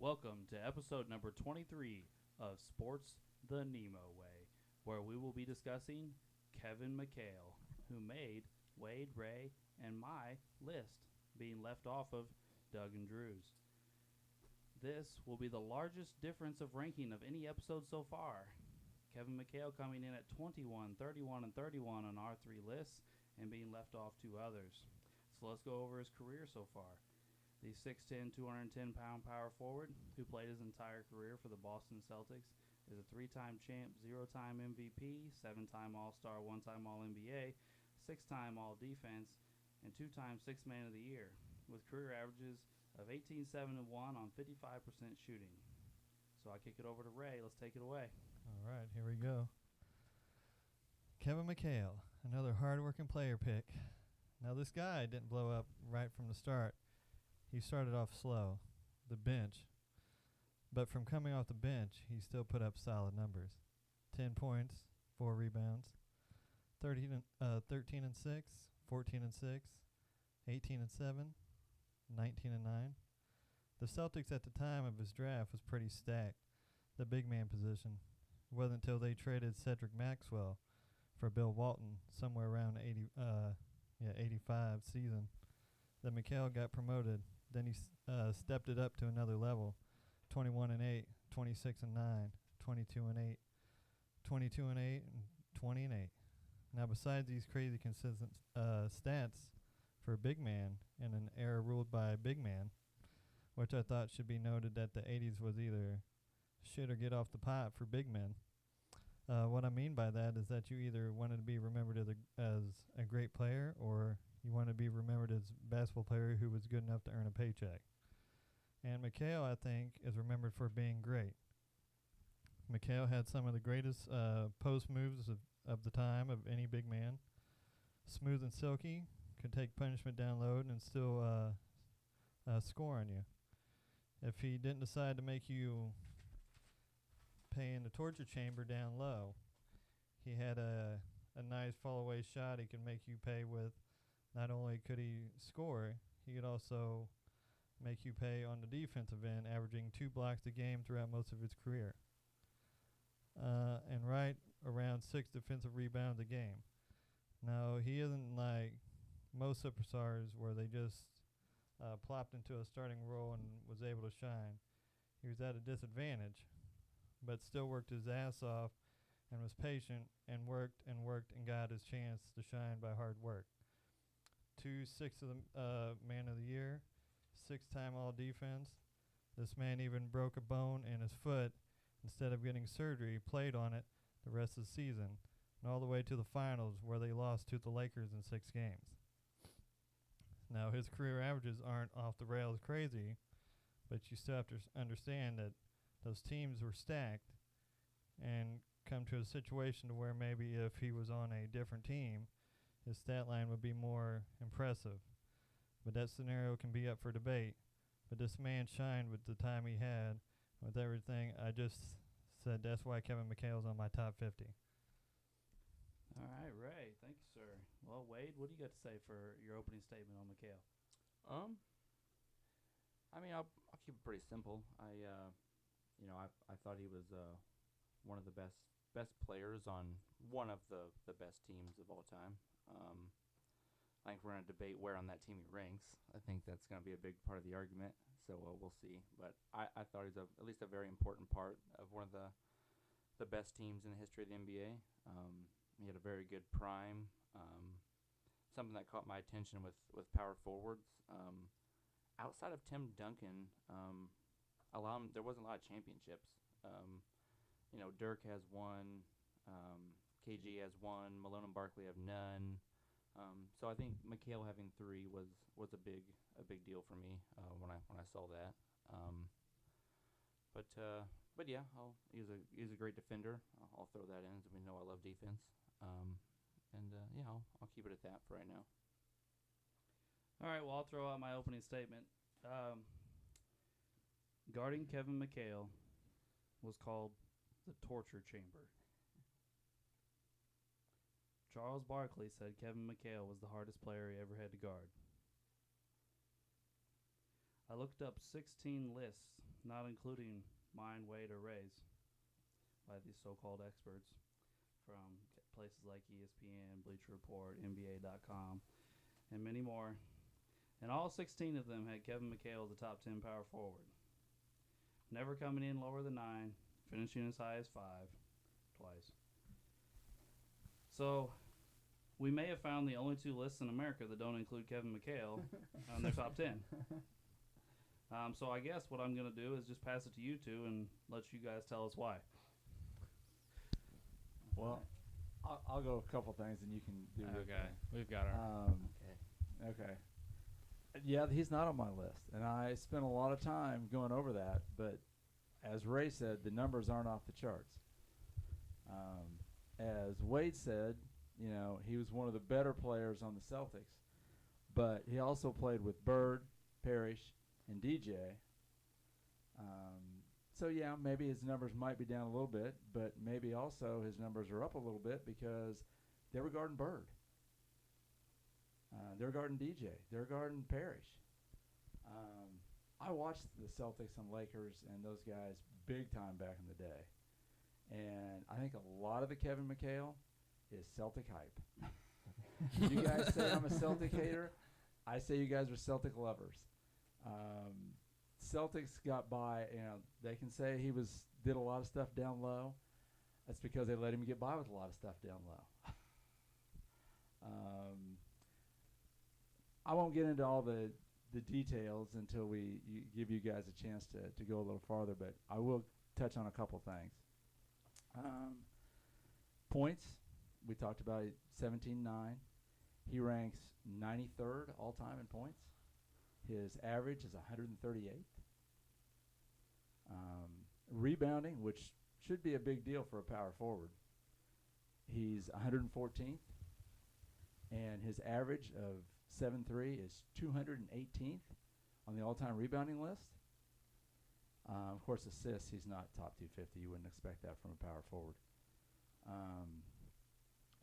Welcome to episode number 23 of Sports the NEMO Way, where we will be discussing Kevin Mchale, who made Wade, Ray, and my list, being left off of Doug and Drew's. This will be the largest difference of ranking of any episode so far. Kevin Mchale coming in at 21, 31, and 31 on our three lists and being left off two others. So let's go over his career so far. The 6'10", 210-pound power forward, who played his entire career for the Boston Celtics, is a three-time champ, zero-time MVP, seven-time All-Star, one-time All-NBA, six-time All-Defense, and two-time Sixth Man of the Year, with career averages of 18, 7, and 1 on 55% shooting. So I kick it over to Ray. Let's take it away. All right, here we go. Kevin Mchale, another hard-working player pick. Now, this guy didn't blow up right from the start. He started off slow, the bench, but from coming off the bench, he still put up solid numbers. 10 points, 4 rebounds, 13 and 6, 14 and 6, 18 and 7, 19 and 9. The Celtics at the time of his draft was pretty stacked, the big man position. It wasn't until they traded Cedric Maxwell for Bill Walton somewhere around 85 season that Mchale got promoted. Then he stepped it up to another level, 21 and 8, 26 and 9, 22 and 8, 22 and 8, and 20 and 8. Now, besides these crazy consistent stats for a big man in an era ruled by a big man, which I thought should be noted that the 80s was either shit or get off the pot for big men. What I mean by that is that you either wanted to be remembered as a great player or you want to be remembered as a basketball player who was good enough to earn a paycheck. And Mchale, I think, is remembered for being great. Mchale had some of the greatest post moves of the time of any big man. Smooth and silky, could take punishment down low and still score on you. If he didn't decide to make you pay in the torture chamber down low, he had a nice fall-away shot he could make you pay with. Not only could he score, he could also make you pay on the defensive end, averaging 2 blocks a game throughout most of his career. And right around 6 defensive rebounds a game. Now, he isn't like most superstars where they just plopped into a starting role and was able to shine. He was at a disadvantage, but still worked his ass off and was patient and worked and got his chance to shine by hard work. 2 Sixth of the Man of the Year, 6-time All-Defense. This man even broke a bone in his foot. Instead of getting surgery, played on it the rest of the season, and all the way to the finals where they lost to the Lakers in 6 games. Now, his career averages aren't off the rails crazy, but you still have to understand that those teams were stacked and come to a situation to where maybe if he was on a different team, his stat line would be more impressive. But that scenario can be up for debate. But this man shined with the time he had, with everything. I just said that's why Kevin Mchale's on my top 50. All right, Ray. Thank you, sir. Well, Wade, what do you got to say for your opening statement on Mchale? I'll keep it pretty simple. I thought he was one of the best players on one of the best teams of all time. I think we're going to debate where on that team he ranks. I think that's going to be a big part of the argument, so we'll see. But I thought he was at least a very important part of one of the best teams in the history of the NBA. He had a very good prime. Something that caught my attention with power forwards. Outside of Tim Duncan, there wasn't a lot of championships. Dirk has one, KG has one, Malone and Barkley have none. So I think Mchale having 3 was a big deal for me when I saw that. But yeah, he's a great defender. I'll throw that in, as we know I love defense. I'll keep it at that for right now. All right, well, I'll throw out my opening statement. Guarding Kevin Mchale was called the torture chamber. Charles Barkley said Kevin Mchale was the hardest player he ever had to guard. I looked up 16 lists not including mine, Wade, or Ray's, by these so-called experts from places like ESPN, Bleacher Report, NBA.com, and many more. And all 16 of them had Kevin Mchale as the top 10 power forward. Never coming in lower than 9, finishing as high as 5 twice. So we may have found the only 2 lists in America that don't include Kevin Mchale on their top 10. So I guess what I'm going to do is just pass it to you two and let you guys tell us why. Well, I'll go a couple things and you can do your Okay, thing. we've got our. Okay. Yeah, he's not on my list, and I spent a lot of time going over that. But as Ray said, the numbers aren't off the charts. As Wade said, he was one of the better players on the Celtics, but he also played with Bird, Parrish, and DJ. So yeah, maybe his numbers might be down a little bit, but maybe also his numbers are up a little bit because they were guarding Bird. They're guarding DJ. They're guarding Parrish. I watched the Celtics and Lakers and those guys big time back in the day. And I think a lot of the Kevin Mchale is Celtic hype. You guys say I'm a Celtic hater. I say you guys are Celtic lovers. Celtics got by, they can say he did a lot of stuff down low. That's because they let him get by with a lot of stuff down low. I won't get into all the details until we give you guys a chance to go a little farther, but I will touch on a couple things. Points, we talked about 17-9. He ranks 93rd all-time in points. His average is 138th. Rebounding, which should be a big deal for a power forward, he's 114th. And his average of 7.3 is 218th on the all-time rebounding list. Of course, assists, he's not top 250. You wouldn't expect that from a power forward.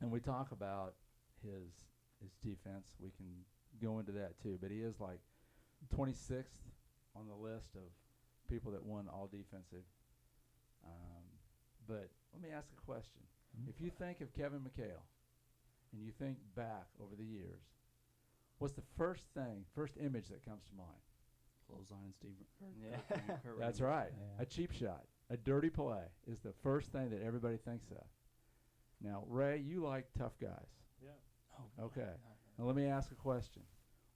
And we talk about his defense. We can go into that too. But he is like 26th on the list of people that won all defensive. But let me ask a question. Mm-hmm. If you think of Kevin Mchale and you think back over the years, what's the first image that comes to mind? Clothesline and Steve. Yeah. That's right. Yeah. A cheap shot, a dirty play is the first thing that everybody thinks of. Now, Ray, you like tough guys. Yeah. Oh, okay. Now let me ask a question.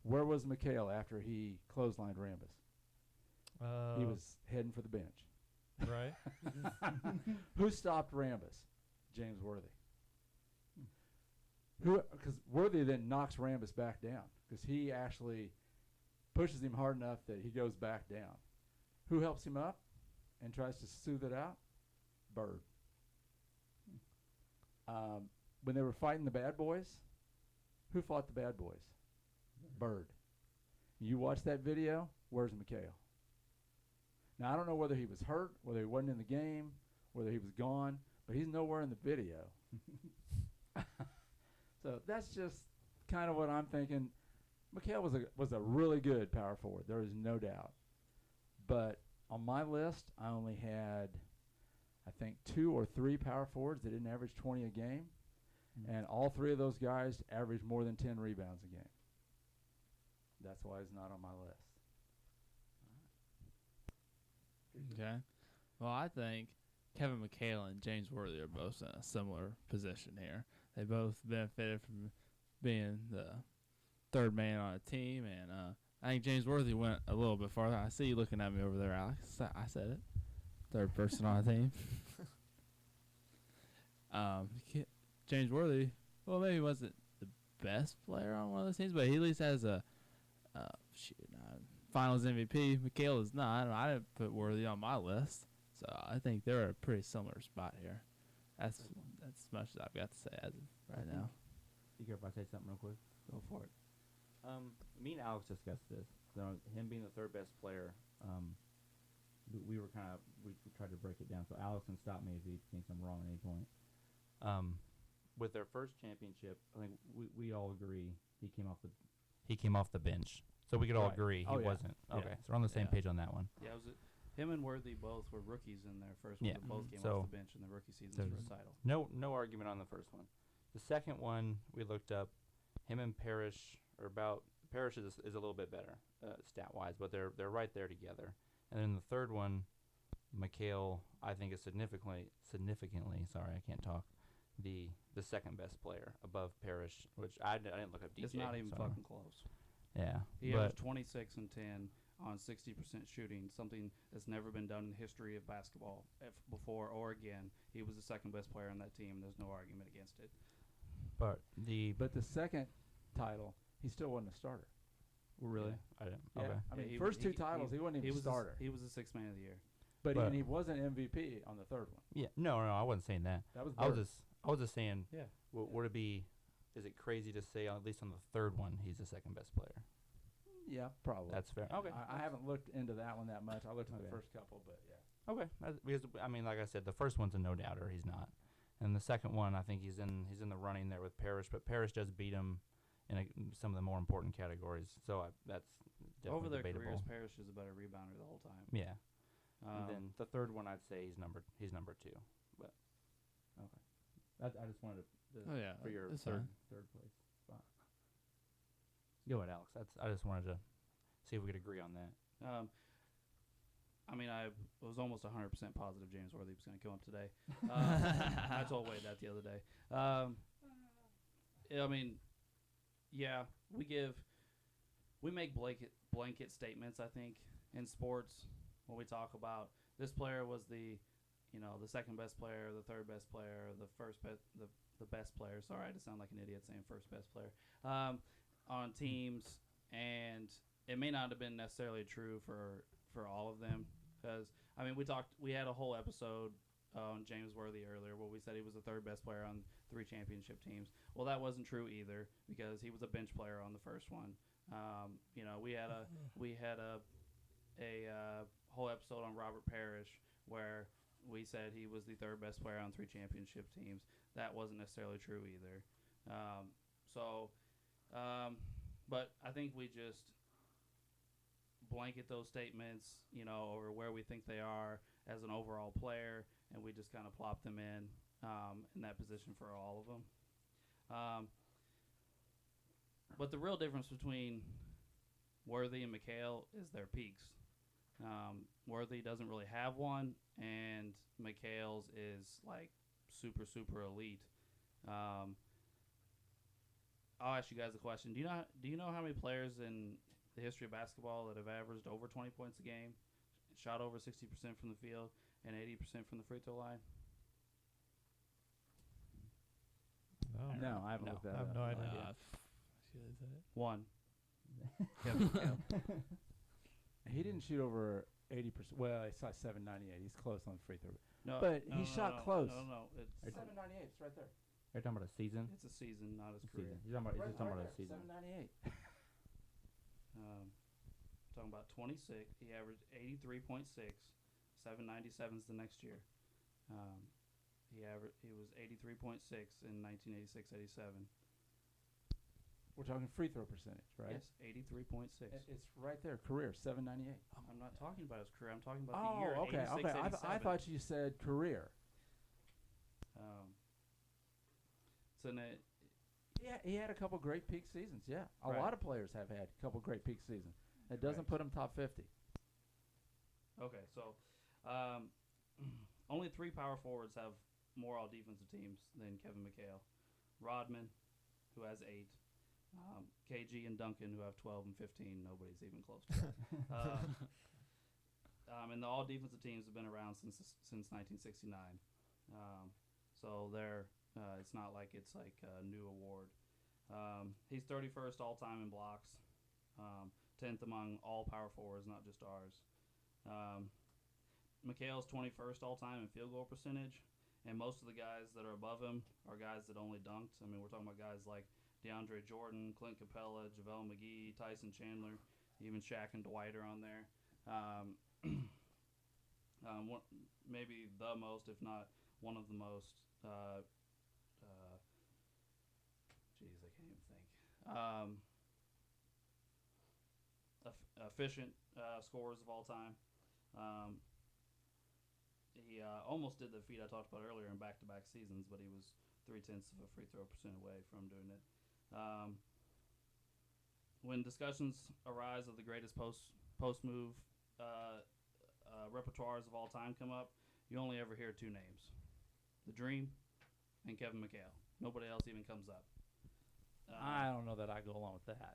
Where was Mchale after he clotheslined Rambus? He was heading for the bench. Right. Who stopped Rambus? James Worthy. Because Worthy then knocks Rambus back down because he actually pushes him hard enough that he goes back down. Who helps him up and tries to soothe it out? Bird. When they were fighting the bad boys, who fought the bad boys? Bird. You watch that video, where's Mchale? Now, I don't know whether he was hurt, whether he wasn't in the game, whether he was gone, but he's nowhere in the video. So that's just kind of what I'm thinking. Mchale was a really good power forward. There is no doubt. But on my list, I only had, I think, 2 or 3 power forwards that didn't average 20 a game. Mm-hmm. And all 3 of those guys averaged more than 10 rebounds a game. That's why he's not on my list. Okay. Well, I think Kevin Mchale and James Worthy are both in a similar position here. They both benefited from being the third man on a team, and I think James Worthy went a little bit farther. I see you looking at me over there, Alex. I said it. Third person on a team. James Worthy, well, maybe he wasn't the best player on one of those teams, but he at least has a Finals MVP. Mchale is not. I didn't put Worthy on my list, so I think they're at a pretty similar spot here. That's as much as I've got to say as of right now. You care if I say something real quick? Go for it. Me and Alex discussed this. So him being the third best player, we tried to break it down. So Alex can stop me if he thinks I'm wrong at any point. With their first championship, I think we all agree he came off the bench. So we could all agree he wasn't. Okay, so we're on the same page on that one. Yeah, Him and Worthy both were rookies in their first Yeah. one. They both came So off the bench in the rookie seasons for there's a title. No argument on the first one. The second one we looked up, him and Parrish are about. Parrish is a little bit better stat wise, but they're right there together. And then the third one, Mchale, I think is significantly. Sorry, I can't talk. The second best player above Parrish, which I didn't look up DJ. It's not even so fucking close. Yeah, He but averaged 26 and 10 on 60% shooting, something that's never been done in the history of basketball before or again. He was the second best player on that team. There's no argument against it. but the second title, he still wasn't a starter. really, Yeah. I didn't. Yeah. Okay. I mean, he first was- two he- titles, he wasn't even a starter. He was the sixth man of the year. But But- he wasn't MVP on the third one. Yeah, no, I wasn't saying that. That was I Bird. was just saying. Yeah. Would it be? Is it crazy to say at least on the third one he's the second best player? Yeah, probably. That's fair. Okay. I haven't looked into that one that much. I looked at the Okay. first couple, but yeah. Okay. Because I mean, like I said, the first one's a no doubter. He's not, and the second one, I think he's in the running there with Parrish, but Parrish does beat him in some of the more important categories. So that's definitely Over their debatable. careers, Parrish is a better rebounder the whole time. Yeah. And then Um, the third one, I'd say he's number two. But okay. I just wanted to Oh yeah, for your that's third fine. place spot. Go ahead, Alex. I just wanted to see if we could agree on that. I mean, I was almost 100% positive James Worthy was going to come up today. I told Wade that the other day. I mean, yeah, we make blanket statements, I think, in sports when we talk about this player was the second best player, the third best player, the first best, the best player. Sorry, I just sound like an idiot saying first best player on teams, and it may not have been necessarily true for all of them. Because I mean, we had a whole episode on James Worthy earlier where we said he was the third best player on 3 championship teams. Well, that wasn't true either because he was a bench player on the first one. We had a whole episode on Robert Parrish where we said he was the third best player on 3 championship teams. That wasn't necessarily true either. But I think we just blanket those statements, over where we think they are as an overall player, and we just kind of plop them in that position for all of them. But the real difference between Worthy and Mchale is their peaks. Worthy doesn't really have one, and Mchale's is like super, super elite. I'll ask you guys a question. Do you know how many players in the history of basketball that have averaged over 20 points a game, shot over 60% from the field, and 80% from the free throw line? No, I haven't No. looked that I have up. no idea. One. Kevin Mchale. He didn't shoot over 80%. Well, he shot 798. He's close on the free throw. No, But no, he no, shot no, close. No, it's 798. It's right there. Are you talking about a season? it's a season, not his Season. career. You're talking about a season. 798. Talking about 26. He averaged 83.6. 797's the next year. He was 83.6 in 1986-87. We're talking free throw percentage, right? Yes, 83.6. It's right there. Career 798. I'm not talking about his career. I'm talking about the year Oh, okay. 86, 87. I thought you said career. So Yeah, he had a couple great peak seasons. Yeah, a Right. lot of players have had a couple great peak seasons. It doesn't Right. put him top 50. okay, so only 3 power forwards have more all defensive teams than Kevin Mchale. Rodman, who has 8. KG and Duncan, who have 12 and 15. Nobody's even close to that. And the all defensive teams have been around since 1969. So it's not like it's like a new award. He's 31st all time in blocks, 10th among all power forwards, not just ours. Mchale's 21st all time in field goal percentage, and most of the guys that are above him are guys that only dunked. I mean, we're talking about guys like DeAndre Jordan, Clint Capella, JaVale McGee, Tyson Chandler, even Shaq and Dwight are on there. Maybe the most, if not one of the most. Jeez, I can't even think. Efficient scorers of all time. He almost did the feat I talked about earlier in back-to-back seasons, but he was 0.3 of a free throw percent away from doing it. When discussions arise of the greatest post move repertoires of all time come up, you only ever hear two names: the Dream and Kevin Mchale. Nobody else even comes up. I don't know that I go along with that.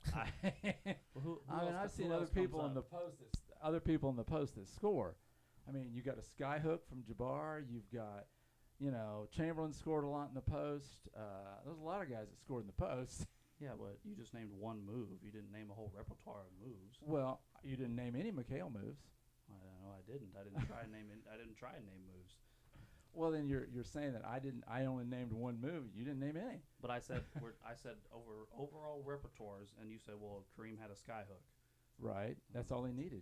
Who I mean, else- I've who seen else other people comes in the up? post, other people in the post that score. I mean, you got a skyhook from Jabbar. You've got, Chamberlain scored a lot in the post. There's a lot of guys that scored in the post. Yeah, but you just named one move. You didn't name a whole repertoire of moves. Well, you didn't name any Mchale moves. I don't know. I didn't. I didn't try and name. I didn't try and name moves. Well, then you're saying that I only named one move. You didn't name any. But I said overall repertoires, and you said, well, Kareem had a skyhook. Right. That's all he needed.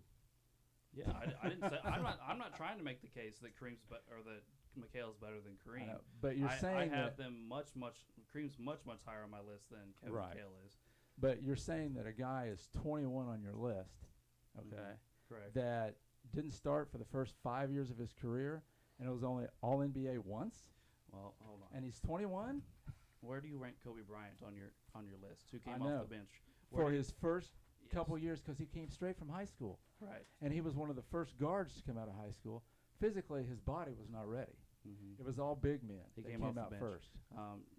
Yeah, I didn't say. I'm not trying to make the case that or that Mchale's better than I Kareem. know, but you're I saying have that. them Kareem's much higher on my list than Kevin Right. Mchale is. But you're saying that a guy is 21 on your list, okay, Correct. that didn't start for the first 5 years of his career, and it was only All NBA once, Well, hold on. and he's 21 Where do you rank Kobe Bryant on your list? Who came I know. off the bench? Where for do you- his first Yes. couple years because he came straight from high school, Right. and he was one of the first guards to come out of high school. Physically, his body was not ready. Mm-hmm. It was all big men. He that came came off the out bench. first,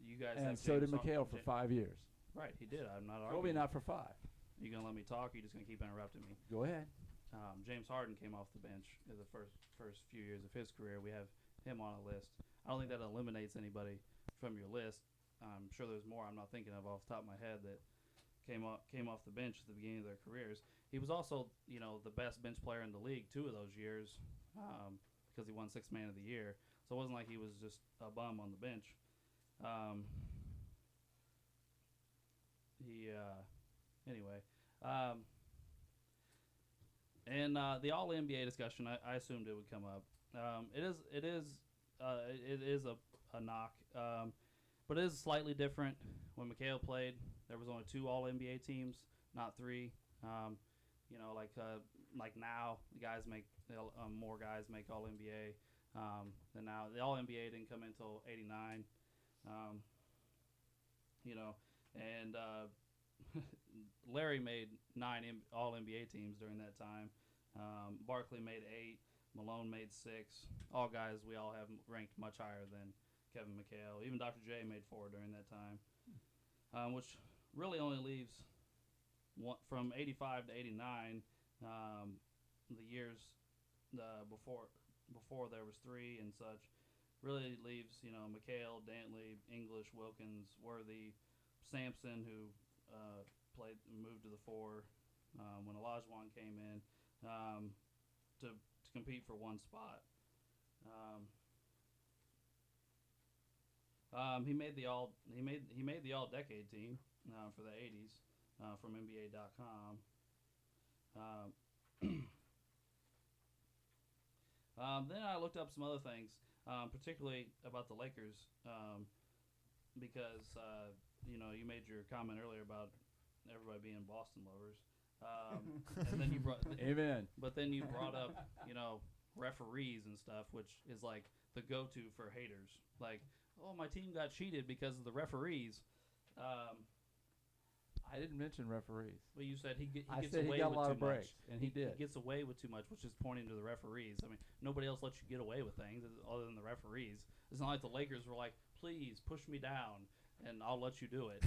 You guys and have so did James Mchale for 5 years. Right, he did. I'm not Kobe arguing. not for 5. You gonna let me talk? Or you just gonna keep interrupting me? Go ahead. James Harden came off the bench in the first few years of his career. We have him on a list. I don't think that eliminates anybody from your list. I'm sure there's more I'm not thinking of off the top of my head that came off the bench at the beginning of their careers. He was also, the best bench player in the league 2 of those years because he won Sixth Man of the Year. So it wasn't like he was just a bum on the bench. Anyway. And the All NBA discussion, I assumed it would come up. It is a knock, but it is slightly different. When Mchale played, there was only 2 All NBA teams, not 3. Like now, the guys more guys make All NBA than now. The All NBA didn't come in until '89. And Larry made 9 All NBA teams during that time. Barkley made 8. Malone made 6. All guys we all have ranked much higher than Kevin Mchale. Even Dr. J made 4 during that time, which really only leaves from 85 to 89, the years before there was 3 and such. Really leaves Mchale, Dantley, English, Wilkins, Worthy, Sampson, who moved to the 4 when Olajuwon came in to compete for one spot. He made the all decade team for the 80s from NBA.com. Then I looked up some other things, particularly about the Lakers, because you made your comment earlier about everybody being Boston lovers, and then you brought Amen. But then you brought up referees and stuff, which is like the go-to for haters. Like, oh, my team got cheated because of the referees. I didn't mention referees. Well, you said he gets said away he got with a lot too of breaks, much. and he did. He gets away with too much, which is pointing to the referees. I mean, nobody else lets you get away with things other than the referees. It's not like the Lakers were like, please push me down, and I'll let you do it.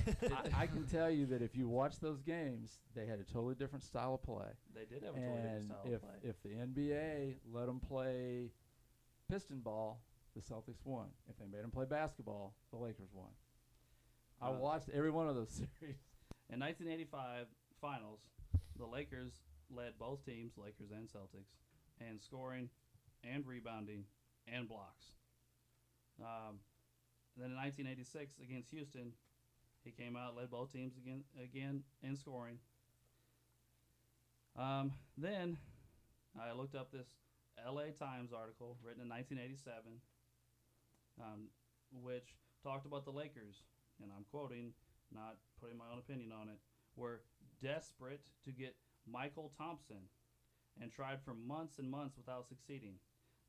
I can tell you that if you watch those games, they had a totally different style of play. They did have a totally different And style if of play. if the NBA let them play piston ball, the Celtics won. If they made them play basketball, the Lakers won. I watched every one of those series. In 1985 finals, the Lakers led both teams, Lakers and Celtics, in scoring and rebounding and blocks. Then in 1986 against Houston, he came out, led both teams again in scoring. Then I looked up this LA Times article written in 1987, which talked about the Lakers, and I'm quoting, not putting my own opinion on it, were desperate to get Michael Thompson, and tried for months and months without succeeding.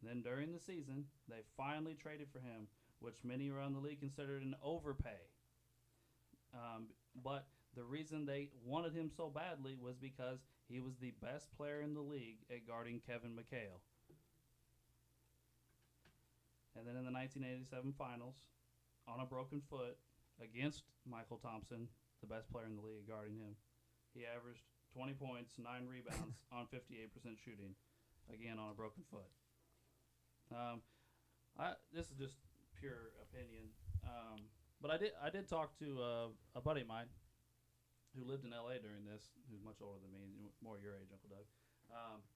Then during the season, they finally traded for him, which many around the league considered an overpay. But the reason they wanted him so badly was because he was the best player in the league at guarding Kevin Mchale. And then in the 1987 finals, on a broken foot, against Michael Thompson, the best player in the league guarding him, he averaged 20 points, 9 rebounds on 58% shooting, again on a broken foot. This is just pure opinion, but I did talk to a buddy of mine who lived in L.A. during this, who's much older than me, more your age, Uncle Doug,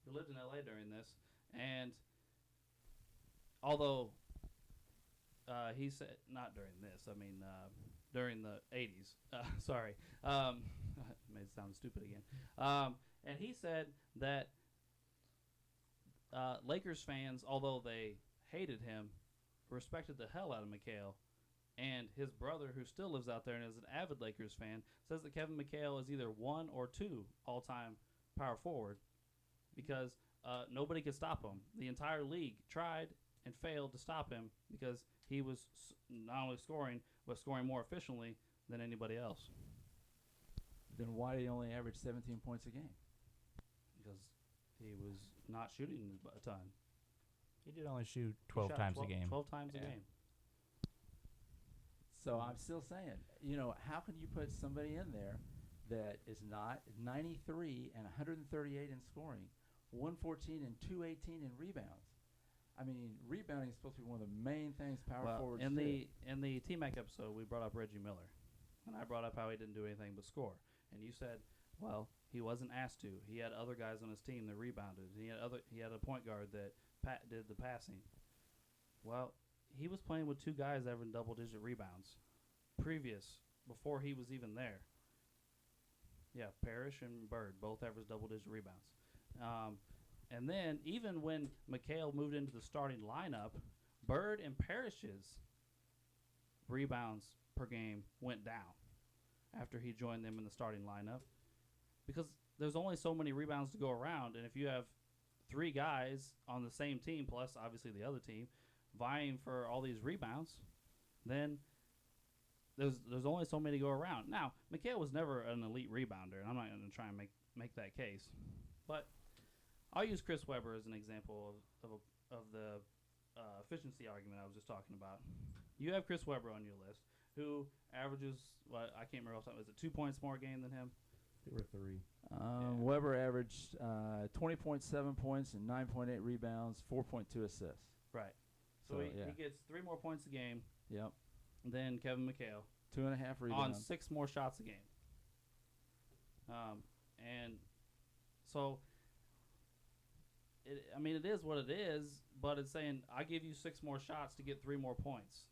who lived in L.A. during this, and although he said, not during this, I mean during the 80s, sorry, made it sound stupid again, and he said that Lakers fans, although they hated him, respected the hell out of Mchale. And his brother, who still lives out there and is an avid Lakers fan, says that Kevin Mchale is either 1 or 2 all-time power forward because nobody could stop him. The entire league tried and failed to stop him because he was not only scoring, but scoring more efficiently than anybody else. Then why did he only average 17 points a game? Because he was not shooting a ton. He did only shoot He 12 shot times a game. 12 times a Yeah. game. So I'm still saying, how can you put somebody in there that is not 93 and 138 in scoring, 114 and 218 in rebounds? I mean, rebounding is supposed to be one of the main things power forwards in do. in the T-Mac episode, we brought up Reggie Miller, and I brought up how he didn't do anything but score. And you said, well, he wasn't asked to. He had other guys on his team that rebounded. He had a point guard that did the passing. Well, he was playing with 2 guys averaging double-digit rebounds before he was even there. Yeah, Parrish and Bird both averaged double-digit rebounds. And then even when Mchale moved into the starting lineup, Bird and Parrish's rebounds per game went down after he joined them in the starting lineup because there's only so many rebounds to go around, and if you have 3 guys on the same team, plus obviously the other team, vying for all these rebounds, then there's only so many to go around. Now, Mchale was never an elite rebounder, and I'm not going to try and make that case. But I'll use Chris Webber as an example of the efficiency argument I was just talking about. You have Chris Webber on your list, who averages, I can't remember off the top, is it 2 points more a game than him? 2 or 3. Weber averaged 20.7 points and 9.8 rebounds, 4.2 assists. Right. So he gets 3 more points a game Yep. than Kevin Mchale 2.5 rebounds. on 6 more shots a game. And so, it is what it is, but it's saying I give you 6 more shots to get 3 more points.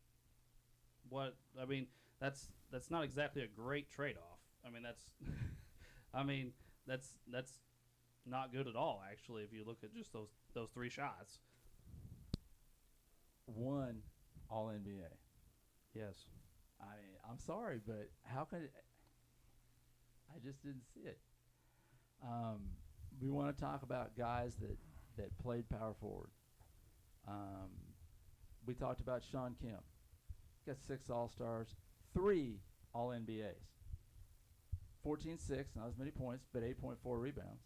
That's not exactly a great trade-off. That's not good at all, actually, if you look at just those 3 shots. 1 All-NBA. Yes. I'm sorry, but how could it? I just didn't see it. We want to talk about guys that played power forward. We talked about Sean Kemp. Got 6 All-Stars, 3 All-NBAs. 14-6, not as many points, but 8.4 rebounds.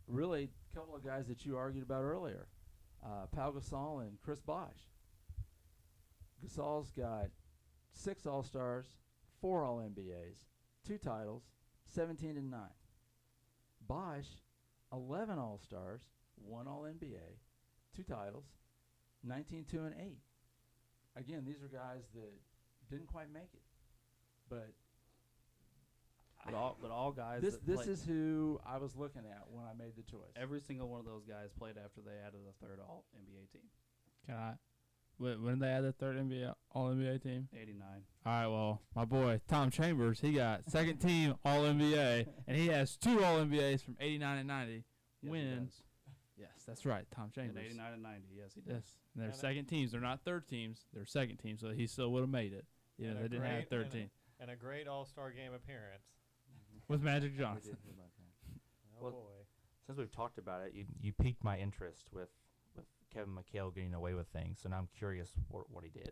Really, a couple of guys that you argued about earlier, Pau Gasol and Chris Bosh. Gasol's got 6 All-Stars, 4 All-NBAs, 2 titles, 17 and 9. Bosh, 11 All-Stars, 1 All-NBA, 2 titles, 19, 2, and 8. Again, these are guys that didn't quite make it, but all guys. This is who I was looking at when I made the choice. Every single one of those guys played after they added a 3rd All-NBA team. Can I? When did they add the 3rd All-NBA team? 89. All right, well, my boy Tom Chambers, he got 2nd team All-NBA, and he has 2 All-NBAs from 89 and 90. Yes, he When? does. Yes, that's right, Tom In Chambers. 89 and 90, yes, he does. Yes, and they're And 2nd teams. They're not 3rd teams. They're 2nd teams, so he still would have made it. Yeah, And they a didn't have a great- 3rd team. And a great All-Star game appearance. with Magic We Johnson. did hear about that. Oh Well, boy. Since we've talked about it, you piqued my interest with Kevin Mchale getting away with things. So now I'm curious what he did.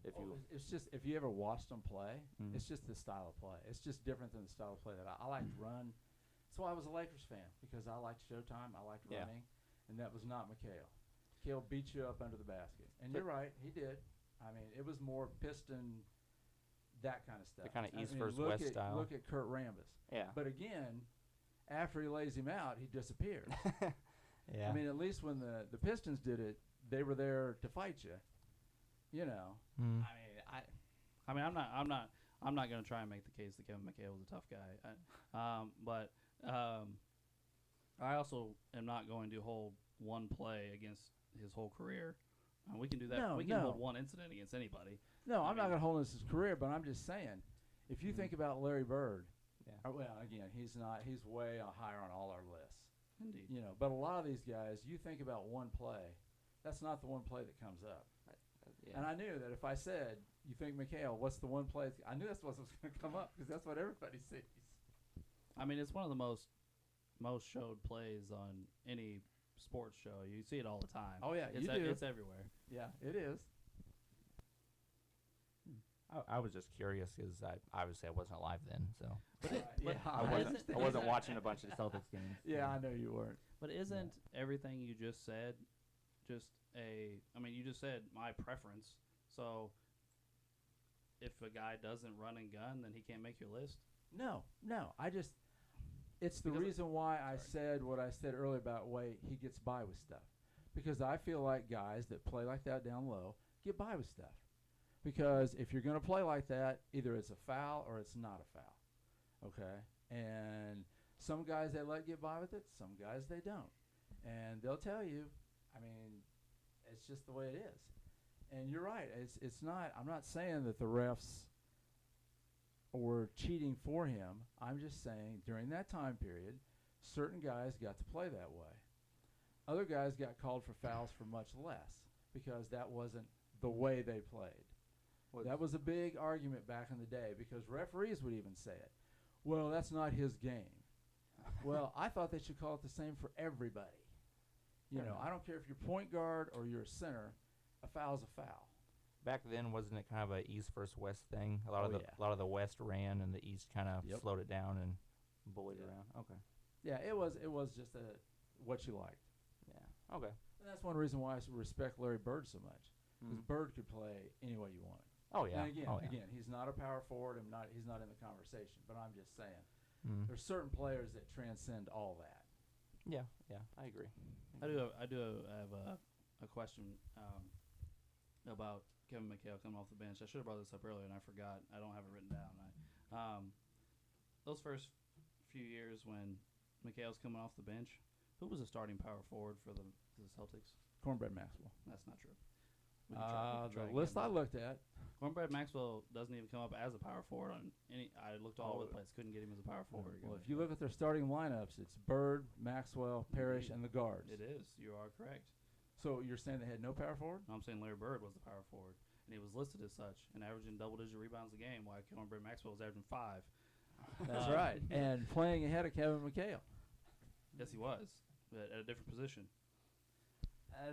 If you It's just if you ever watched them play, Mhm. it's just the style of play. It's just different than the style of play that I like to run. That's why I was a Lakers fan, because I liked Showtime, I liked Yeah. running, and that was not Mchale. Mchale beat you up under the basket, and But- you're right, he did. I mean, it was more Piston, that kind of stuff. The kinda I East mean, versus look West at, style. Look at Kurt Rambis. yeah. But again, after he lays him out, he disappears. Yeah. I mean, at least when the Pistons did it, they were there to fight you. You know. Mm. I mean, I'm not going to try and make the case that Kevin Mchale was a tough guy. But I also am not going to hold one play against his whole career. We can do that. No, we can no. hold one incident against anybody. No, I I'm not mean- going to hold this his career, but I'm just saying, if you Mhm. think about Larry Bird, Yeah. well, again, he's not. He's way higher on all our lists. Indeed. You know, but a lot of these guys, you think about one play, that's not the one play that comes up. Yeah. And I knew that if I said, you think Mchale, what's the one play? I knew that's what was going to come up because that's what everybody sees. I mean, it's one of the most showed plays on any sports show. You see it all the time. Oh, yeah, it's you do. It's everywhere. Yeah, it is. I was just curious because obviously I wasn't alive then, so Yeah, I But wasn't isn't- I wasn't watching a bunch of Celtics games. Yeah, I know you weren't. But isn't everything you just said just I mean, you just said my preference. So if a guy doesn't run and gun, then he can't make your list? No. It's the Because- reason why I Sorry. said what I said earlier about way he gets by with stuff. Because I feel like guys that play like that down low get by with stuff. Because if you're going to play like that, either it's a foul or it's not a foul. Okay? And some guys they let get by with it, some guys they don't. And they'll tell you, I mean, it's just the way it is. And you're right. It's not. I'm not saying that the refs were cheating for him. I'm just saying during that time period, certain guys got to play that way. Other guys got called for fouls for much less because that wasn't the way they played. That was a big argument back in the day because referees would even say it. Well, that's not his game. Well, I thought they should call it the same for everybody. You know, I don't care if you're point guard or you're a center, a foul's a foul. Back then, wasn't it kind of a East versus West thing? A lot Oh, of yeah. a lot of the West ran, and the East kind of Yep. slowed it down and bullied Yeah. around. Okay. Yeah, it was just what you liked. Yeah. Okay. And that's one reason why I respect Larry Bird so much. Because Mm. Bird could play any way you wanted. Oh yeah. And again, oh, yeah. he's not a power forward. He's not in the conversation. But I'm just saying, Mm. there's certain players that transcend all that. Yeah. Yeah. I agree. I do have a question about Kevin Mchale coming off the bench. I should have brought this up earlier, and I forgot. I don't have it written down. Those first few years when Mchale's coming off the bench, who was the starting power forward for the Celtics? Cornbread Maxwell. That's not true. We can try The again, list I but looked at. Cornbread Maxwell doesn't even come up as a power forward on any. I looked all over the Oh. place, couldn't get him as a power forward. Well, if you look at their starting lineups, it's Bird, Maxwell, Parrish, and the guards. It is. You are correct. So you're saying they had no power forward? No, I'm saying Larry Bird was the power forward, and he was listed as such, and averaging double-digit rebounds a game, while Cornbread Maxwell was averaging 5. That's right. And playing ahead of Kevin Mchale. Yes, he was, but at a different position.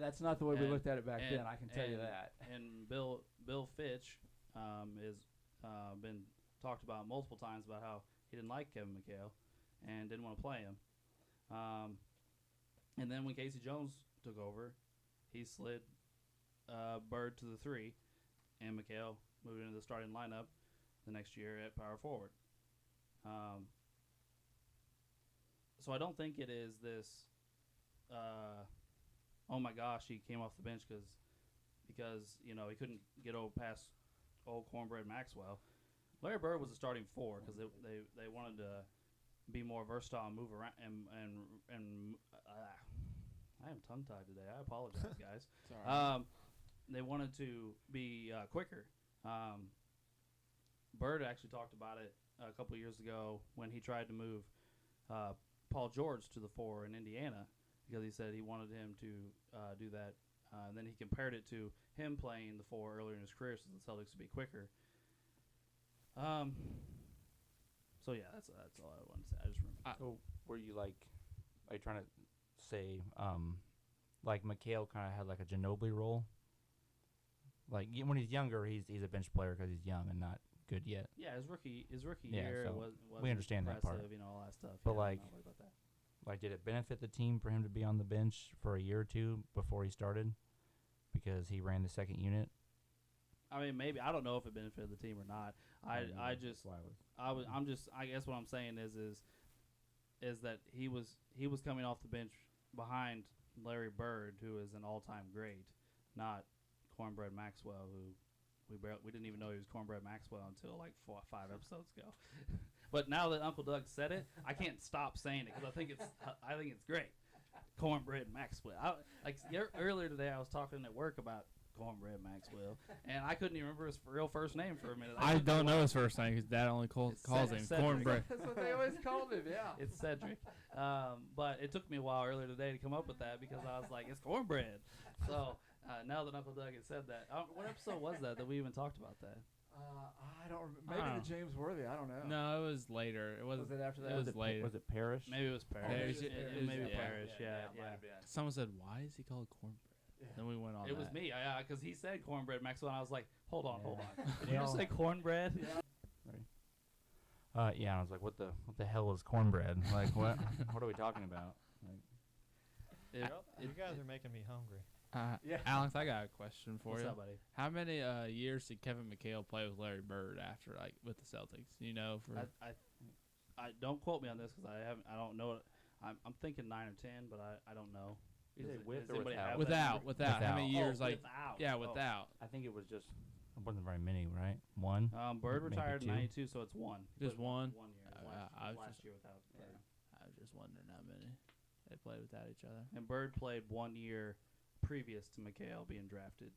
That's not the way we And- looked at it back and- then. I can tell you and- that. And Bill Fitch has been talked about multiple times about how he didn't like Kevin Mchale and didn't want to play him. And then when Casey Jones took over, he slid Bird to the 3, and Mchale moved into the starting lineup the next year at power forward. So I don't think it is this, oh my gosh, he came off the bench because you know he couldn't get past old Cornbread Maxwell. Larry Bird was the starting 4 because they wanted to be more versatile and move around and I am tongue tied today. I apologize, guys. They wanted to be quicker. Bird actually talked about it a couple of years ago when he tried to move Paul George to the 4 in Indiana because he said he wanted him to do that. And then he compared it to him playing the 4 earlier in his career so the Celtics would be quicker. So yeah, that's all I wanted to say. I just remember. So were you like, are you trying to say, like McHale kind of had like a Ginobili role? Like when he's younger, he's a bench player because he's young and not good yet. Yeah, his rookie Yeah, year so was we understand that part. impressive, all that stuff. But I'm like- not worried about that. Like, did it benefit the team for him to be on the bench for a year or two before he started because he ran the second unit? I mean, maybe I don't know if it benefited the team or not. I That's why I was. I guess what I'm saying is that he was coming off the bench behind Larry Bird, who is an all-time great, not Cornbread Maxwell, who we didn't even know he was Cornbread Maxwell until like 4 or 5 episodes ago. But now that Uncle Doug said it, I can't stop saying it because I think it's great. Cornbread Maxwell. Earlier today, I was talking at work about Cornbread Maxwell, and I couldn't even remember his real first name for a minute. I don't know his first name because Dad only calls him Cedric. Cornbread. That's what they always called him. Yeah. It's Cedric. But it took me a while earlier today to come up with that because I was like, it's cornbread. So now that Uncle Doug had said that, what episode was that we even talked about that? I don't remember. Maybe the James Worthy. I don't know. No, it was later. It Was it after that? It was later. Was it Parrish? Maybe it was Parrish. Parrish, It maybe yeah. Parrish, yeah. Might have been. Someone said, "Why is he called Cornbread?" Yeah. Then we went on. It was that. me, because he said Cornbread Maxwell, and I was like, hold on. Did you Yeah. just say cornbread? Yeah, and I was like, what the hell is cornbread? Like, what are we talking about? Like, You guys are making me hungry. Yeah. Alex, I got a question for What's you. up, buddy? How many years did Kevin Mchale play with Larry Bird after, like, with the Celtics? You know, for I don't quote me on this because I don't know it. I'm thinking 9 or 10, but I don't know. Is it with does or anybody without? have that without. number? How many Without. years? Like, without. yeah, Oh. without. I think it was just. It wasn't very many, right? One. Bird Maybe retired in 2. '92, so it's one. Just But one? 1 year. I was last just- year without Bird. I was just wondering how many they played without each other. And Bird played 1 year previous to Mchale being drafted.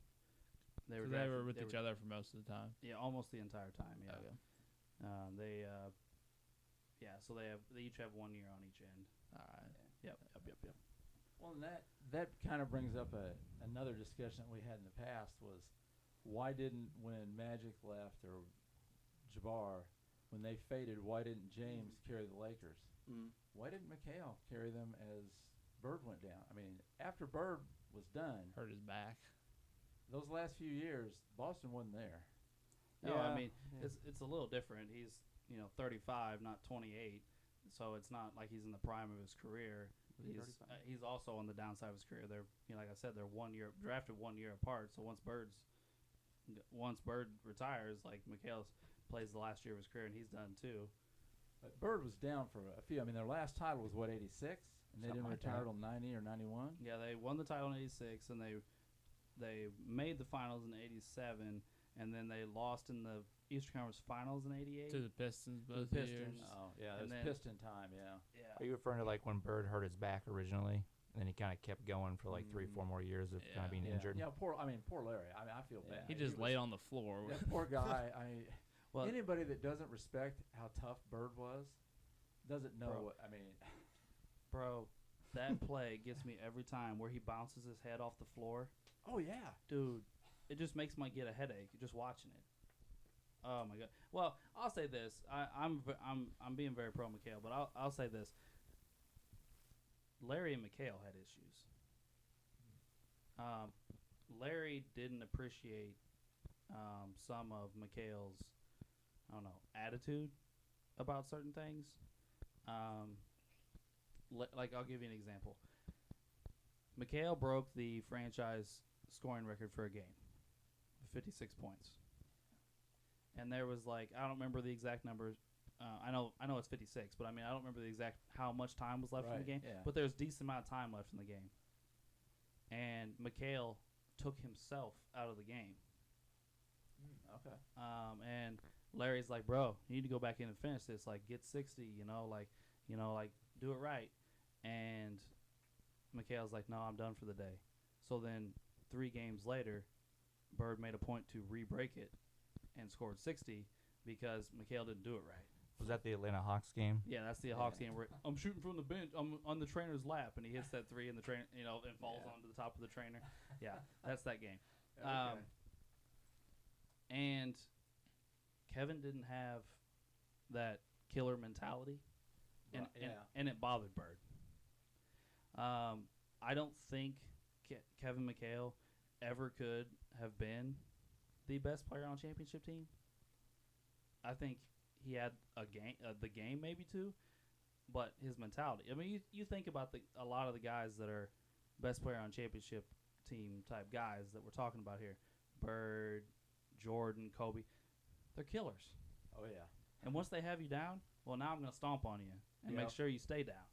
They were with each other for most of the time. Yeah, almost the entire time. Yeah. Okay. So they each have 1 year on each end. All right. Yep. Well, and that kind of brings up another discussion that we had in the past was why didn't, when Magic left or Jabbar, when they faded, why didn't James carry the Lakers? Why didn't Mchale carry them as Bird went down? I mean, after Bird was done, Hurt his back. those last few years, Boston wasn't there. No, I Yeah. mean it's a little different. He's 35, not 28, so it's not like he's in the prime of his career. He's also on the downside of his career. They're like I said, they're 1 year drafted 1 year apart. So once Bird retires, like Mchale plays the last year of his career, and he's done too. But Bird was down for a few. I mean, their last title was, 86? And they Something didn't like retire that. till 90 or 91? Yeah, they won the title in '86, and they made the finals in '87, and then they lost in the Eastern Conference Finals in '88. To the Pistons To the both years. Pistons. Oh, yeah, And it was then- Piston time, yeah. Yeah. Are you referring to like when Bird hurt his back originally, and then he kind of kept going for like 3-4 more years of kind Yeah. of being Yeah. injured? Yeah, poor Larry. I mean, I feel Yeah. bad. He just laid on the floor. That poor guy. Well, Anybody that doesn't respect how tough Bird was doesn't know Bro. what, I mean. bro, that play gets me every time where he bounces his head off the floor. Oh, yeah. Dude, it just makes me get a headache just watching it. Oh my god. Well, I'll say this. I'm being very pro Mchale, but I'll say this. Larry and Mchale had issues. Larry didn't appreciate some of Mchale's, attitude about certain things. Like I'll give you an example. Mchale broke the franchise scoring record for a game, 56 points. And there was I don't remember the exact numbers. I know it's 56, but I mean I don't remember the exact how much time was left in the Right, game. yeah. But there's decent amount of time left in the game. And Mchale took himself out of the game. Okay. And Larry's like, bro, you need to go back in and finish this. Like, get 60. Do it right. And Mchale's like, no, I'm done for the day. So then 3 games later, Bird made a point to re-break it and scored 60 because Mchale didn't do it right. Was that the Atlanta Hawks game? Yeah, that's the Hawks game where I'm shooting from the bench. I'm on the trainer's lap, and he hits that 3 in the train, and falls onto the top of the trainer. Yeah, that's that game. Okay. And Kevin didn't have that killer mentality, and, Right, and it bothered Bird. I don't think Kevin Mchale ever could have been the best player on a championship team. I think he had the game maybe too, but his mentality. I mean, you think about a lot of the guys that are best player on championship team type guys that we're talking about here, Bird, Jordan, Kobe, they're killers. Oh yeah. And once they have you down, well, now I'm going to stomp on you and make Yep. sure you stay down.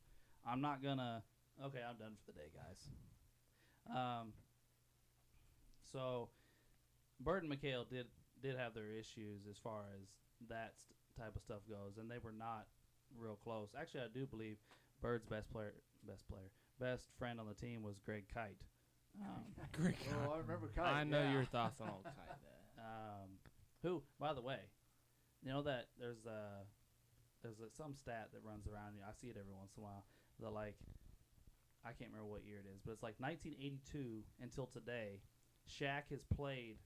I'm not going to, okay, I'm done for the day, guys. So Bird and Mchale did have their issues as far as that type of stuff goes, and they were not real close. Actually, I do believe Bird's best friend on the team was Greg Kite. Great. Oh, I remember Kite. I know yeah. your thoughts on old Kite there. Who, by the way, you know that there's some stat that runs around. I see it every once in a while. The I can't remember what year it is, but it's like 1982 until today. Shaq played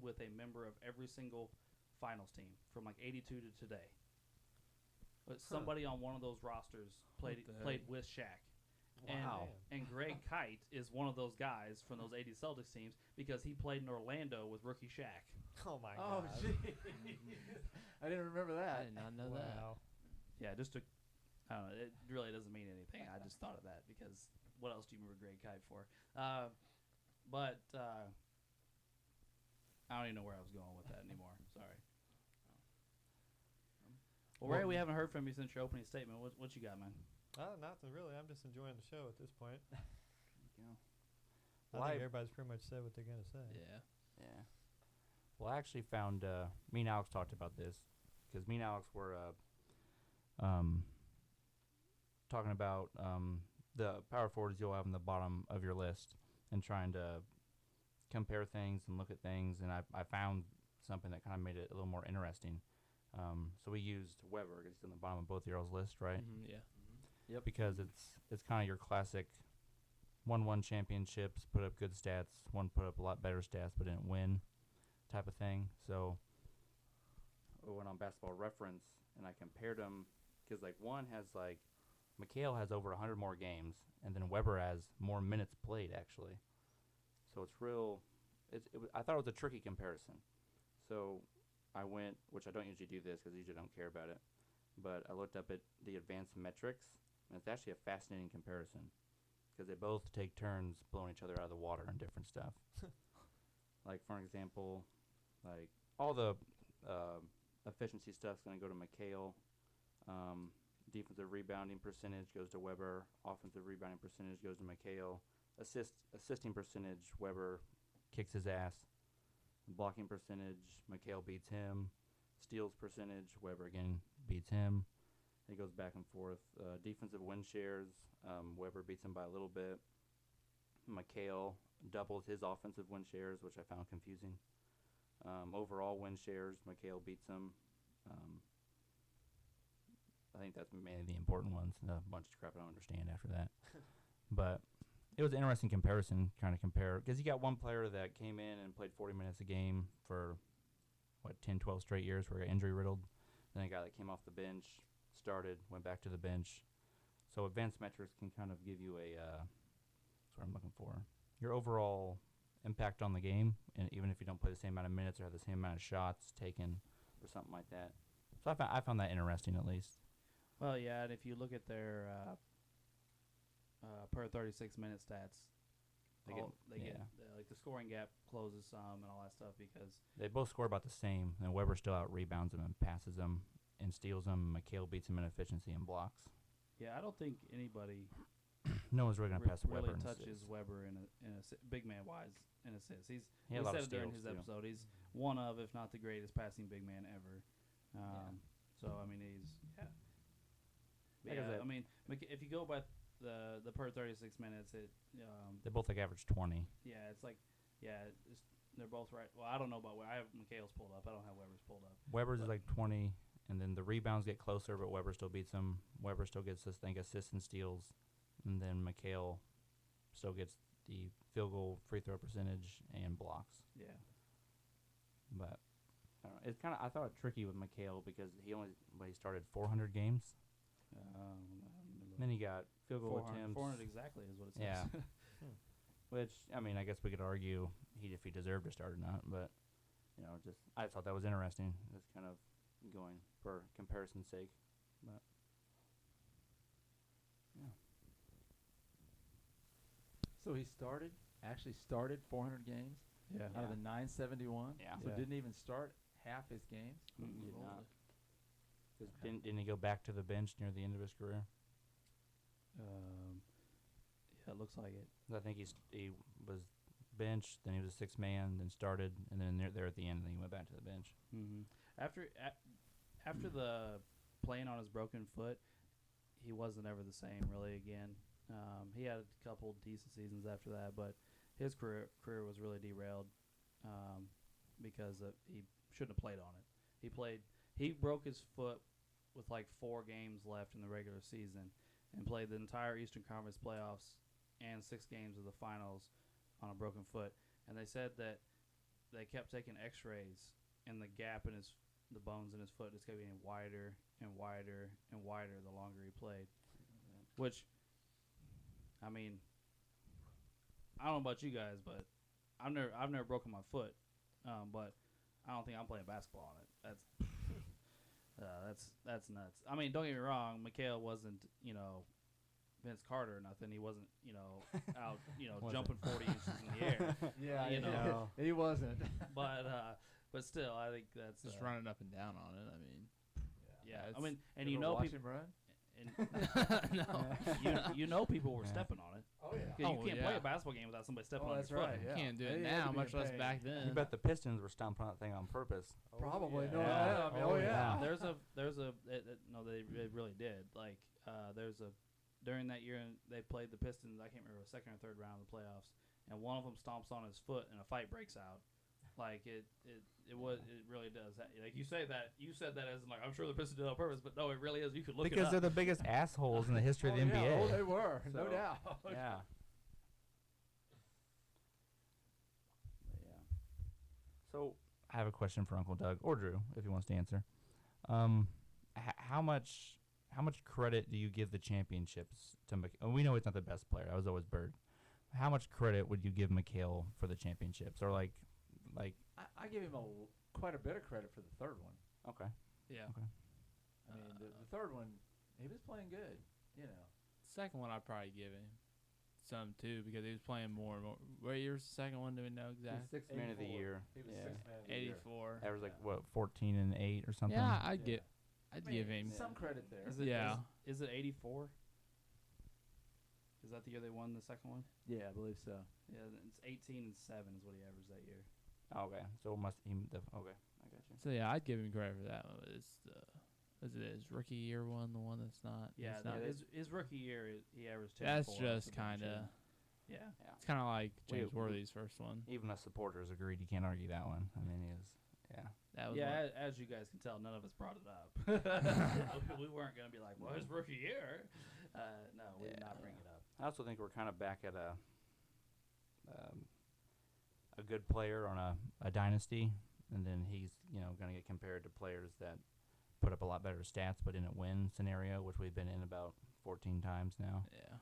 with a member of every single finals team from like 82 to today. But somebody on one of those rosters played with Shaq. Wow. And Greg Kite is one of those guys from those 80 Celtics teams because he played in Orlando with rookie Shaq. Oh my Oh, God. gee. I didn't remember I that. did not know that. Wow. Yeah, I don't know. It really doesn't mean anything. I just thought of that because what else do you remember Greg Kite for? But I don't even know where I was going with that anymore. Sorry. Well, Ray, we haven't heard from you since your opening statement. What you got, man? Nothing really. I'm just enjoying the show at this point. Well, I think everybody's pretty much said what they're going to say. Yeah. Yeah. Well, I actually found me and Alex talked about this because me and Alex were talking about the power forwards you'll have in the bottom of your list and trying to compare things and look at things. And I found something that kind of made it a little more interesting. So we used Weber because he's on the bottom of both of y'all's list, right? Mm-hmm, yeah. Yep. Because it's kind of your classic won championships, put up good stats, one put up a lot better stats but didn't win type of thing. So I went on Basketball Reference and I compared them because one has Mchale has over 100 more games and then Weber has more minutes played actually. So it's real. I thought it was a tricky comparison. So I went, which I don't usually do this because I usually don't care about it, but I looked up at the advanced metrics, and it's actually a fascinating comparison because they both take turns blowing each other out of the water and different stuff. Like, for example, all the efficiency stuff's going to go to Mchale. Defensive rebounding percentage goes to Weber. Offensive rebounding percentage goes to Mchale. Assisting percentage, Weber kicks his ass. Blocking percentage, Mchale beats him. Steals percentage, Weber again beats him. It goes back and forth. Defensive win shares, Weber beats him by a little bit. Mchale doubles his offensive win shares, which I found confusing. Overall win shares, Mchale beats him. I think that's mainly the important ones, and a bunch of crap I don't understand after that. But it was an interesting comparison, kind of compare, because you got one player that came in and played 40 minutes a game for, 10, 12 straight years where he got injury-riddled. Then a guy that came off the bench, started, went back to the bench. So advanced metrics can kind of give you that's what I'm looking for, your overall impact on the game, and even if you don't play the same amount of minutes or have the same amount of shots taken or something like that. So I found that interesting at least. Well, yeah, and if you look at their per 36-minute stats, they get the scoring gap closes some and all that stuff because they both score about the same, and Weber still out-rebounds them and passes them and steals them. Mchale beats him in efficiency and blocks. Yeah, I don't think anybody No one's really going to pass really Weber in touches assists. Weber in big man wise in assists. He We had a lot said of it during steals, his too. episode. He's one of, if not the greatest, passing big man ever. So I mean, he's Like I said- I mean, if you go by the per 36 minutes, They both average 20. they're both right. Well, I don't know about where I have Mchale's pulled up. I don't have Weber's pulled up. Weber's But- is 20, and then the rebounds get closer, but Weber still beats him. Weber still gets assists and steals, and then Mchale still gets the field goal, free throw percentage, and blocks. Yeah. But I don't know. It's kind of I thought it tricky with Mchale because he started 400 games. Then he got field goal 400, attempts. 400 exactly is what it says. Yeah. Which I mean, I guess we could argue if he deserved to start or not, but just I thought that was interesting. Just kind of going for comparison's sake, but yeah. So he actually started 400 games Yeah. out of the 971. Yeah. So Yeah. didn't even start half his games. He did not. 'Cause Okay. didn't he go back to the bench near the end of his career? Yeah, it looks like it. I think he was benched, then he was a sixth man, then started, and then there at the end, and then he went back to the bench. Mm-hmm. After the playing on his broken foot, he wasn't ever the same really again. He had a couple decent seasons after that, but his career was really derailed because he shouldn't have played on it. He broke his foot with like 4 games left in the regular season and played the entire Eastern Conference playoffs and 6 games of the finals on a broken foot. And they said that they kept taking X-rays, and the gap in the bones in his foot just kept getting wider and wider and wider the longer he played. Which, I mean, I don't know about you guys, but I've never broken my foot, but I don't think I'm playing basketball on it. That's nuts. I mean, don't get me wrong, Mchale wasn't Vince Carter or nothing. He wasn't out jumping 40 inches in the air. Yeah, he wasn't. But still, I think that's Just running up and down on it. I mean, yeah. it's- I mean, and You you ever know watch people. him run? And you know people were Yeah. stepping on it. Oh yeah. 'Cause you Oh, can't yeah. play a basketball game without somebody stepping Oh, on that's your foot. right. you Yeah. can't do it He had now, to be much in less pain. back You then. bet the Pistons were stomping on that thing on purpose. Probably. yeah. No, Yeah. I mean, oh yeah. No, they really did. Like, during that year, they played the Pistons. I can't remember, second or third round of the playoffs, and one of them stomps on his foot, and a fight breaks out. Like it really does. Like you said that as in, like, I'm sure the Pistons did it on purpose, but no, it really is. You could look Because it they're up. the biggest assholes in the history of the Oh, NBA. yeah. Oh, they were. No So, doubt. Yeah. Yeah. So I have a question for Uncle Doug or Drew, if he wants to answer. How much credit do you give the championships to Mchale? We know he's not the best player. That was always Bird. How much credit would you give Mchale for the championships, or like? I give him quite a bit of credit for the third one. Okay. Yeah. Okay. I mean, the third one, he was playing good. Second one, I'd probably give him some too because he was playing more and more. What year's the second one? Do we know exactly? Sixth man of the 84. year. He was Yeah. sixth man of the year. 84. Average like what 14 and 8 or something. Yeah, I'd Yeah. give him. some credit there. Yeah. Is it 84? Is that the year they won the second one? Yeah, I believe so. Yeah, it's 18 and 7 is what he averaged that year. Oh, okay. So it must okay, I got you. So yeah, I'd give him credit for that one. But it's his rookie year one, the one that's not. Yeah, it's not, his rookie year, he averaged 10. that's just kind of. Yeah. Yeah. It's kind of like James We- Worthy's first one. Even us supporters agreed. You can't argue that one. I mean, he is. Yeah. That was Yeah, one. as you guys can tell, none of us brought it up. We weren't going to be like, well, his rookie year. No, we did not bring it up. I also think we're kind of back at a good player on a dynasty, and then he's going to get compared to players that put up a lot better stats but didn't win scenario, which we've been in about 14 times now. Yeah.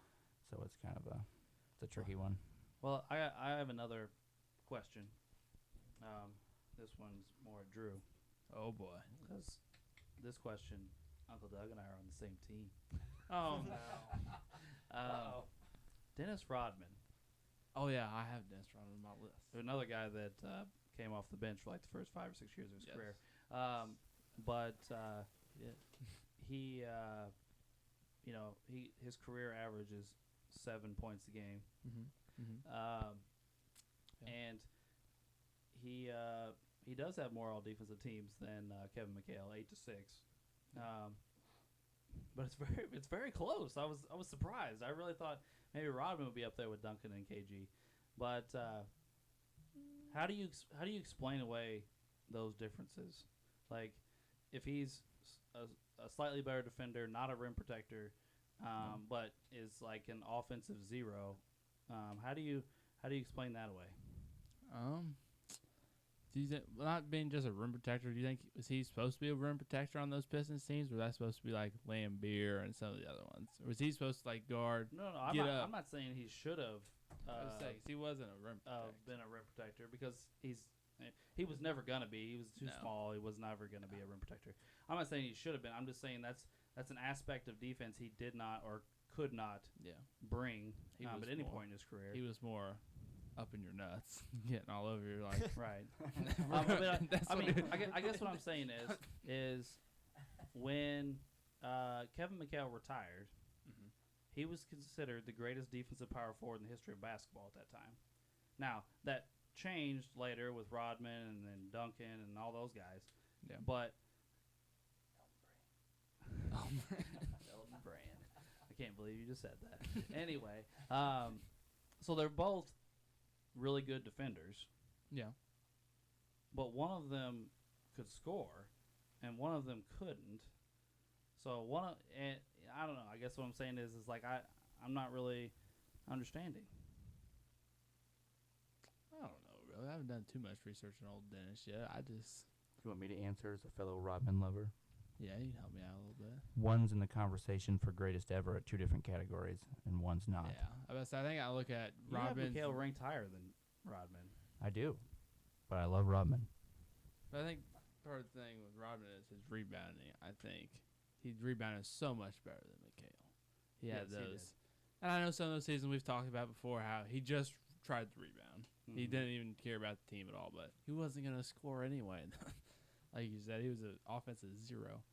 So it's kind of it's a tricky one. Well, I have another question. This one's more at Drew. Oh boy. Because this question, Uncle Doug and I are on the same team. Oh no. Dennis Rodman. Oh yeah, I have Dennis Rodman on my list. There's another guy that came off the bench for like the first 5 or 6 years of his Yes. career. He his career average is 7 points a game. Mm-hmm. And he does have more all defensive teams than Kevin Mchale, 8-6. But it's very close. I was surprised. I really thought maybe Rodman would be up there with Duncan and KG. But how do you explain away those differences? Like, if he's a slightly better defender, not a rim protector, but is like an offensive zero, how do you explain that away? Do you think, not being just a rim protector, do you think, was he supposed to be a rim protector on those Pistons teams? Or was that supposed to be like Lambeer and some of the other ones? Or was he supposed to like guard? No, Get I'm up. not saying he should have I was saying, 'cause he wasn't a rim protector. been a rim protector because he was never gonna be. He was too small. He was never gonna be a rim protector. I'm not saying he should have been. I'm just saying that's an aspect of defense he did not or could not bring at any point in his career. He was more up in your nuts, getting all over your like. Right. That's I guess what I'm saying is when Kevin Mchale retired, he was considered the greatest defensive power forward in the history of basketball at that time. Now that changed later with Rodman and then Duncan and all those guys. Yeah. But Elton Brand. I can't believe you just said that. Anyway, so they're both really good defenders. Yeah. But one of them could score, and one of them couldn't. So and I don't know. I guess what I'm saying is like I'm not really understanding. I don't know, really. I haven't done too much research on old Dennis yet. You want me to answer as a fellow Rodman lover? Yeah, you can help me out a little bit. One's in the conversation for greatest ever at two different categories, and one's not. Yeah, I think I look at You have Rodman. Mchale ranked higher than Rodman. I do, but I love Rodman. But I think part of the thing with Rodman is his rebounding. I think he rebounded so much better than Mchale. He had Yes, he those. did. And I know some of those seasons we've talked about before how he just tried to rebound. He didn't even care about the team at all, but he wasn't going to score anyway. Like you said, he was an offensive zero.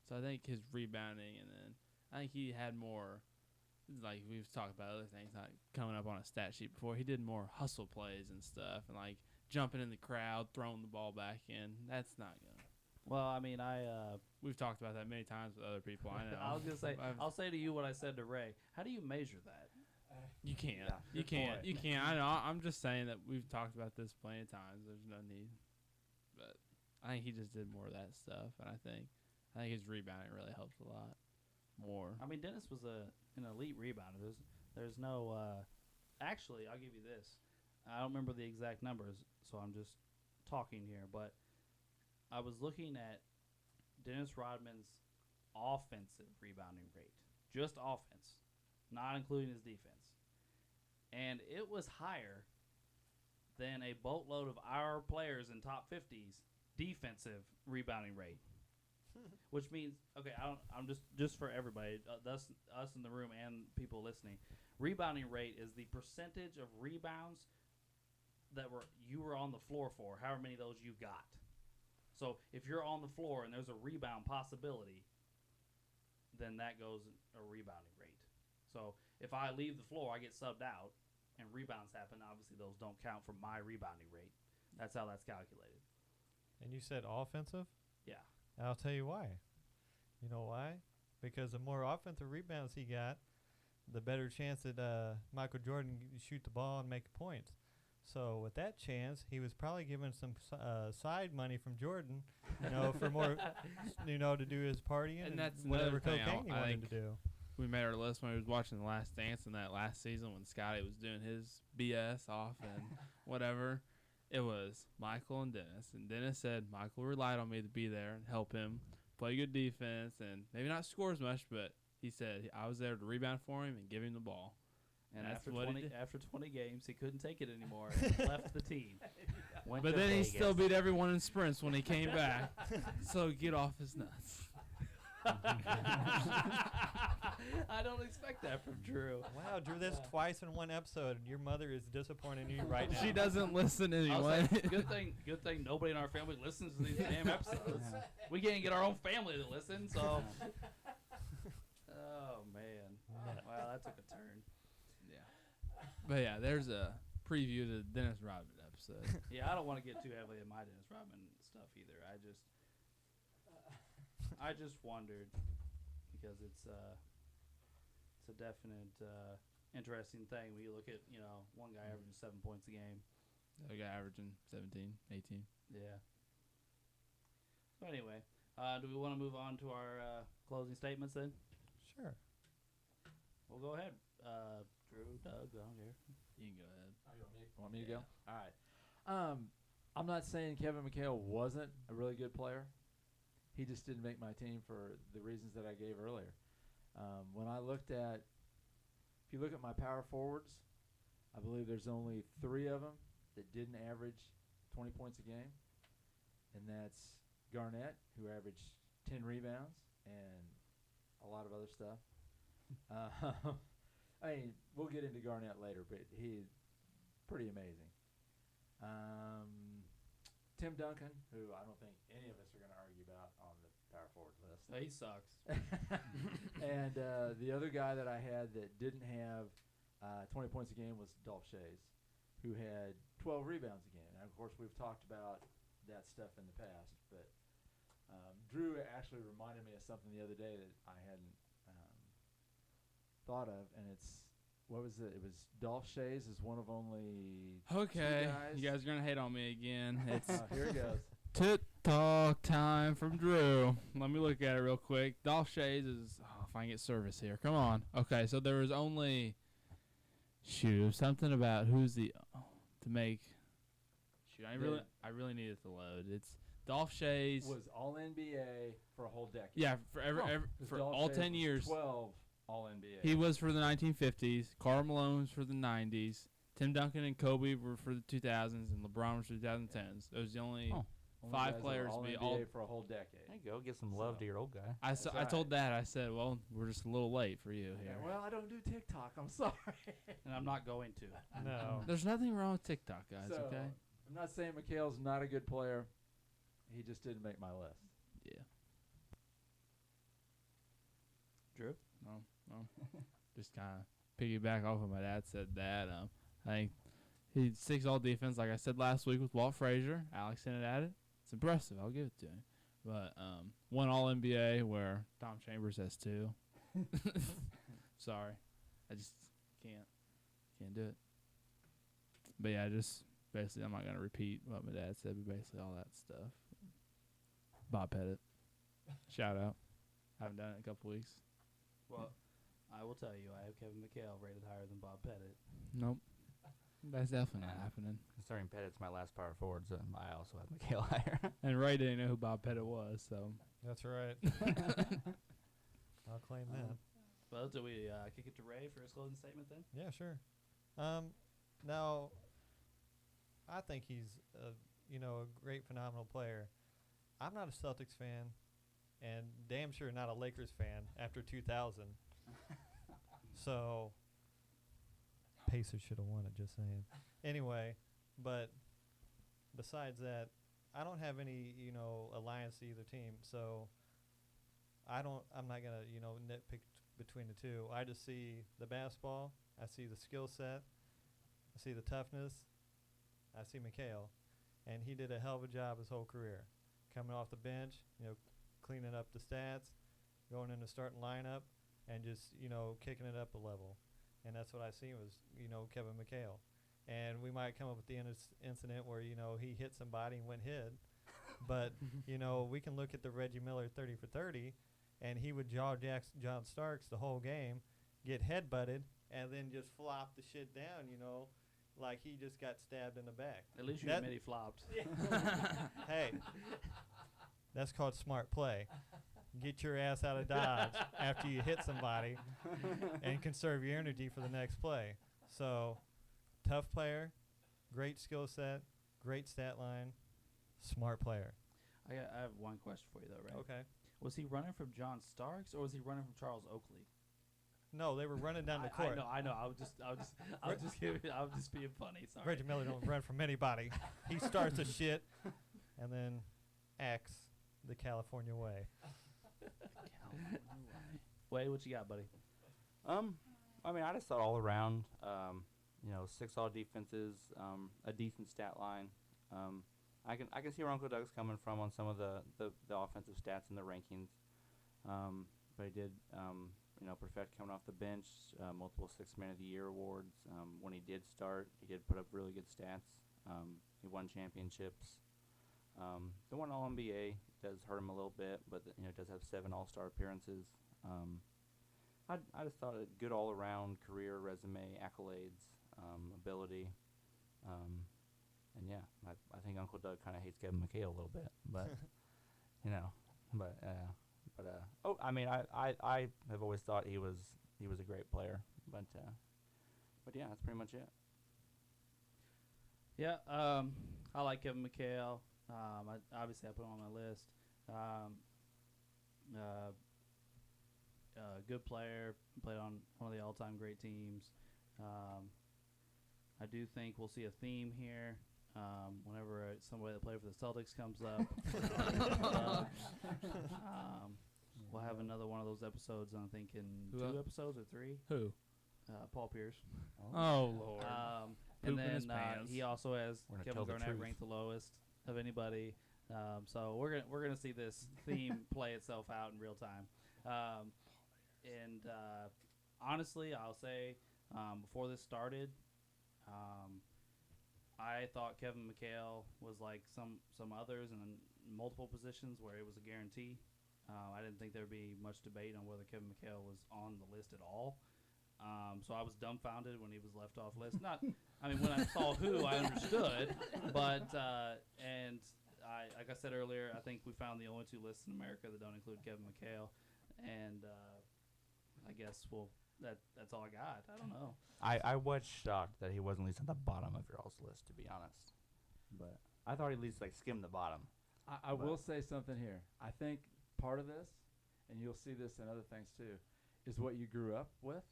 So I think his rebounding, and then I think he had more, like we've talked about other things, not coming up on a stat sheet before. He did more hustle plays and stuff, and like jumping in the crowd, throwing the ball back in. That's not going to. Well, I mean, We've talked about that many times with other people. I know. I was gonna say, I'll say to you what I said to Ray. How do you measure that? You can't. Yeah, You good can't. point. You can't. I know. I'm just saying that we've talked about this plenty of times. There's no need. But I think he just did more of that stuff, and I think his rebounding really helped a lot more. I mean, Dennis was an elite rebounder. There's no. Actually, I'll give you this. I don't remember the exact numbers, so I'm just talking here. But I was looking at Dennis Rodman's offensive rebounding rate, just offense, not including his defense. And it was higher than a boatload of our players in top 50s defensive rebounding rate. Which means, okay, I'm just for everybody, us in the room and people listening, rebounding rate is the percentage of rebounds that you were on the floor for, however many of those you got. So if you're on the floor and there's a rebound possibility, then that goes a rebounding rate. So if I leave the floor, I get subbed out, and rebounds happen. Obviously, those don't count for my rebounding rate. That's how that's calculated. And you said offensive? Yeah. I'll tell you why. You know why? Because the more offensive rebounds he got, the better chance that Michael Jordan could shoot the ball and make points. So with that chance, he was probably given some side money from Jordan, for more, to do his partying And that's whatever another thing cocaine he I wanted think to do. We made our list when we was watching The Last Dance in that last season when Scotty was doing his BS off and whatever. It was Michael and Dennis. And Dennis said Michael relied on me to be there and help him play good defense and maybe not score as much, but he said I was there to rebound for him and give him the ball. And that's after what 20 games, he couldn't take it anymore and left the team. But then he still beat everyone in sprints when he came back. So get off his nuts. I don't expect that from Drew. Wow, Drew, that's twice in one episode, and your mother is disappointed in you right now. She doesn't listen I'll anyway. say, good thing nobody in our family listens to these damn episodes. We can't get our own family to listen, so. Oh man, wow, that took a turn. But yeah, there's a preview to the Dennis Rodman episode. Yeah, I don't want to get too heavily in my Dennis Rodman stuff either. I just wondered because it's a definite interesting thing when you look at one guy averaging 7 points a game. The other guy averaging 17, 18. Yeah. So anyway, do we want to move on to our closing statements then? Sure. We'll go ahead. Drew, Doug, I don't care. You can go ahead. You want me to go? All right. I'm not saying Kevin Mchale wasn't a really good player. He just didn't make my team for the reasons that I gave earlier. When I looked at, if you look at my power forwards, I believe there's only 3 of them that didn't average 20 points a game, and that's Garnett, who averaged 10 rebounds and a lot of other stuff. I mean, we'll get into Garnett later, but he's pretty amazing. Tim Duncan, who I don't think any of us are going to argue about on the power forward list. He sucks. And the other guy that I had that didn't have 20 points a game was Dolph Shays, who had 12 rebounds a game. And, of course, we've talked about that stuff in the past. But Drew actually reminded me of something the other day that I hadn't thought of, and it's, what was it? It was Dolph Shays is one of only 2 Okay, guys. you guys are gonna hate on me again. It's Here it goes. tit talk time from Drew. Let me look at it real quick. Dolph Shays is. Oh, if I can get service here, come on. Okay, so there was only something about who's the to make. I really need it to load. It's Dolph Shays Was all NBA for a whole decade. Yeah, for Dolph all Shays 10 was years. 12 all NBA. He was for the 1950s. Karl Malone was for the 90s. Tim Duncan and Kobe were for the 2000s, and LeBron was for the 2010s. Those are the only Oh. Only 5 guys that were players all be NBA all. for a whole decade. There you go. Give some love So- to your old guy. I That's told right. Dad. I said, "Well, we're just a little late for you Yeah, here." well, I don't do TikTok. I'm sorry. And I'm not going to. No. There's nothing wrong with TikTok, guys. So, Okay. I'm not saying Mchale's not a good player. He just didn't make my list. Yeah. Drew? No. Just kind of piggyback off of my dad said that. I think he 6 all defense, like I said last week with Walt Frazier. Alex hinted at it. It's impressive. I'll give it to him. But 1 All NBA where Tom Chambers has 2. Sorry, I just can't do it. But yeah, just basically, I'm not gonna repeat what my dad said, but basically all that stuff. Bob Pettit, shout out. Haven't done it in a couple weeks. Well, I will tell you, I have Kevin Mchale rated higher than Bob Pettit. Nope, that's definitely not happening. Considering Pettit's my last power forward, so I also have Mchale higher. And Ray didn't know who Bob Pettit was, so That's right. I'll claim that. Well, do we kick it to Ray for his closing statement then? Yeah, sure. Now, I think he's a great, phenomenal player. I'm not a Celtics fan, and damn sure not a Lakers fan after 2000. So, Pacers should have won it. Just saying. Anyway, but besides that, I don't have any alliance to either team. So, I'm not gonna nitpick between the two. I just see the basketball. I see the skill set. I see the toughness. I see Mchale, and he did a hell of a job his whole career, coming off the bench, cleaning up the stats, going in the starting lineup, and just kicking it up a level. And that's what I seen was Kevin Mchale. And we might come up with the incident where he hit somebody and went hid, but we can look at the Reggie Miller 30 for 30, and he would jaw John Starks the whole game, get headbutted, and then just flop the shit down, like he just got stabbed in the back. At least you That- admit he flopped. Hey, that's called smart play. Get your ass out of Dodge after you hit somebody and conserve your energy for the next play. So, tough player, great skill set, great stat line, smart player. I have one question for you though, Ray. Okay. Was he running from John Starks or was he running from Charles Oakley? No, they were running down the court. I know. I was just being funny. Sorry. Reggie Miller don't run from anybody. He starts the shit and then acts the California way. Wade, what you got, buddy? I mean, I just thought all around, 6 all defenses, a decent stat line. I can see where Uncle Doug's coming from on some of the offensive stats in the rankings. But he did, perfect coming off the bench, multiple 6 Man of the Year awards. When he did start, he did put up really good stats. He won championships. The one All NBA does hurt him a little bit, but does have 7 All-Star appearances. I just thought a good all-around career, resume, accolades, ability, And yeah, I think Uncle Doug kind of hates Kevin McHale a little bit, but I mean, I have always thought he was a great player, but yeah, that's pretty much it. Yeah, I like Kevin McHale. Obviously I put him on my list. Good player, played on one of the all-time great teams. I do think we'll see a theme here. Whenever somebody that played for the Celtics comes up, we'll have another one of those episodes. I think in Who 2 else? episodes or 3. Who? Paul Pierce. Oh, Lord. And Poop in his then pants. he also has We're gonna Kevin tell the Garnett truth. ranked the lowest of anybody. So we're gonna see this theme play itself out in real time. Honestly, I'll say before this started, I thought Kevin McHale was like some others in multiple positions where it was a guarantee. I didn't think there would be much debate on whether Kevin McHale was on the list at all. So I was dumbfounded when he was left off list. When I saw who, I understood, but like I said earlier, I think we found the only 2 lists in America that don't include Kevin McHale, and I guess that's all I got. I don't know. I was shocked that he wasn't at least at the bottom of your all's list, to be honest. But I thought he'd at least skimmed the bottom. I will say something here. I think part of this, and you'll see this in other things too, is what you grew up with.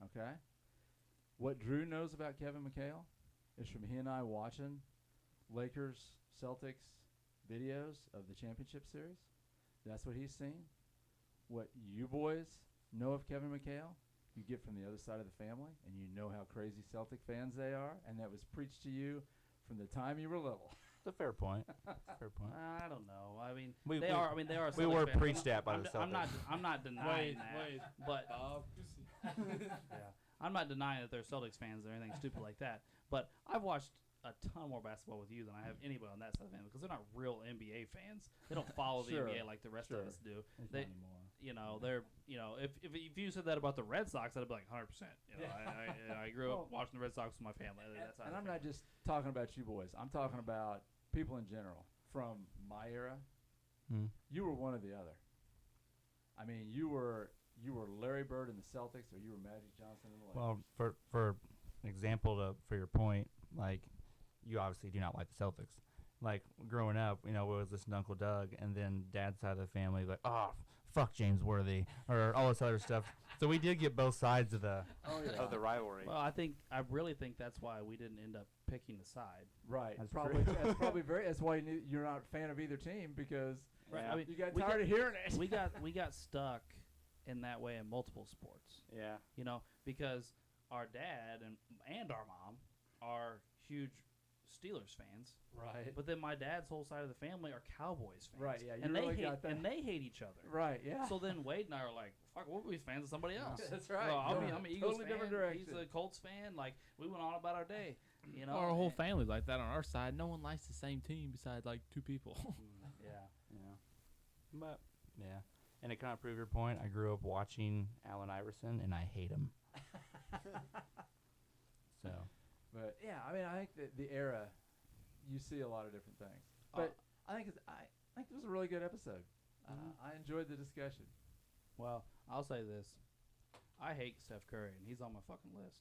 Okay? What Drew knows about Kevin McHale is from he and I watching Lakers, Celtics videos of the championship series. That's what he's seen. What you boys know of Kevin McHale, you get from the other side of the family, and you know how crazy Celtic fans they are, and that was preached to you from the time you were little. It's a fair point. Fair point. I don't know. I mean, We they are. we Celtics were fans. preached at by the Celtics. I'm not denying that. But I'm not denying that they're Celtics fans or anything stupid like that. But I've watched a ton more basketball with you than I have anybody on that side of the family because they're not real NBA fans. They don't follow the Sure. NBA like the rest of us do. It's They, not anymore. they're if you said that about the Red Sox, I'd be like 100%. I grew up watching the Red Sox with my family. And I'm not just talking about you boys. I'm talking about people in general. From my era, you were one or the other. I mean, you were Larry Bird in the Celtics, or you were Magic Johnson in the Lakers. Well, for example, for your point, you obviously do not like the Celtics. Growing up, we was listening to Uncle Doug, and then Dad's side of the family, fuck James Worthy, or all this other stuff. So we did get both sides of the rivalry. Well, I really think that's why we didn't end up picking a side. Right. That's probably. true. That's probably that's why you're not a fan of either team because Right. Yeah. I mean, you got we tired of hearing it. we got stuck in that way in multiple sports. Yeah. Because our dad and our mom are huge Steelers fans. Right. But then my dad's whole side of the family are Cowboys fans. Right, yeah, you And really they got that. hate each other. Right. Yeah. So then Wade and I are like, fuck, we'll be fans of somebody else. That's right. Well, I'm an Eagles Totally fan. different direction. He's a Colts fan. We went on about our day. Our whole family's like that on our side. No one likes the same team besides 2 people. Yeah. Yeah. But yeah, and to kind of prove your point, I grew up watching Allen Iverson, and I hate him. So. But yeah, I think that the era, you see a lot of different things. But I think it was a really good episode. I enjoyed the discussion. Well, I'll say this: I hate Steph Curry, and he's on my fucking list.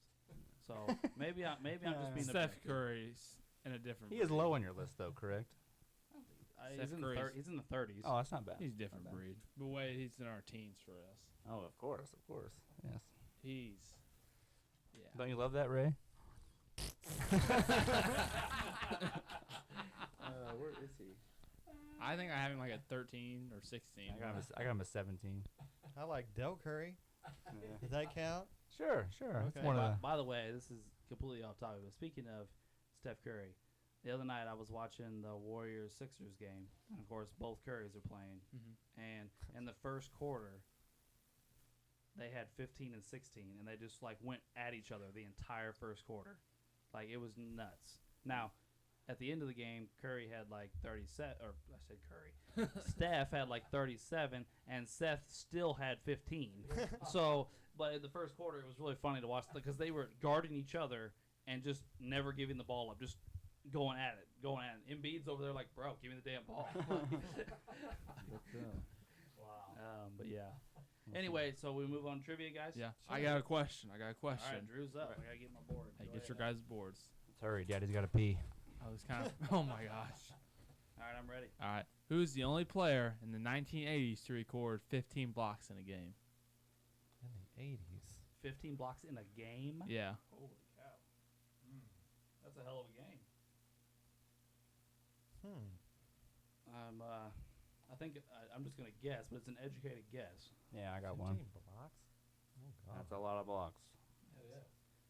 So maybe I'm just being Steph objective. Curry's in a different. He is low on your list, though, correct? He's in the 30s. Oh, that's not bad. He's a different Not bad. breed. But wait, he's in our teens for us. Oh, of course, yes. He's. Yeah. Don't you love that, Ray? Where is he? I think I have him at 13 or 16. I got him a 17. I like Del Curry. Does that count? Sure. That's Okay. one of the. By the way, this is completely off topic, but speaking of Steph Curry, the other night I was watching the Warriors-Sixers game, and of course both Currys are playing, and in the first quarter they had 15 and 16, and they just went at each other the entire first quarter. It was nuts. Now, at the end of the game, Curry had 37, or I said Curry. Steph had 37, and Seth still had 15. But in the first quarter, it was really funny to watch because they were guarding each other and just never giving the ball up, just going at it. Embiid's over there like, bro, give me the damn ball. Wow. But yeah. Anyway, so we move on to trivia, guys. Yeah. Sure. I got a question. All right, Drew's up. I gotta get my board. Hey, Go get your ahead. guys' boards. Let's hurry. Daddy's got to pee. I was kind of. Oh my gosh. All right, I'm ready. All right. Who's the only player in the 1980s to record 15 blocks in a game? In the 80s. 15 blocks in a game. Yeah. Holy cow. That's a hell of a game. I think I'm just gonna guess, but it's an educated guess. Yeah, I got 15 one. blocks? Oh, God. That's a lot of blocks. Yeah.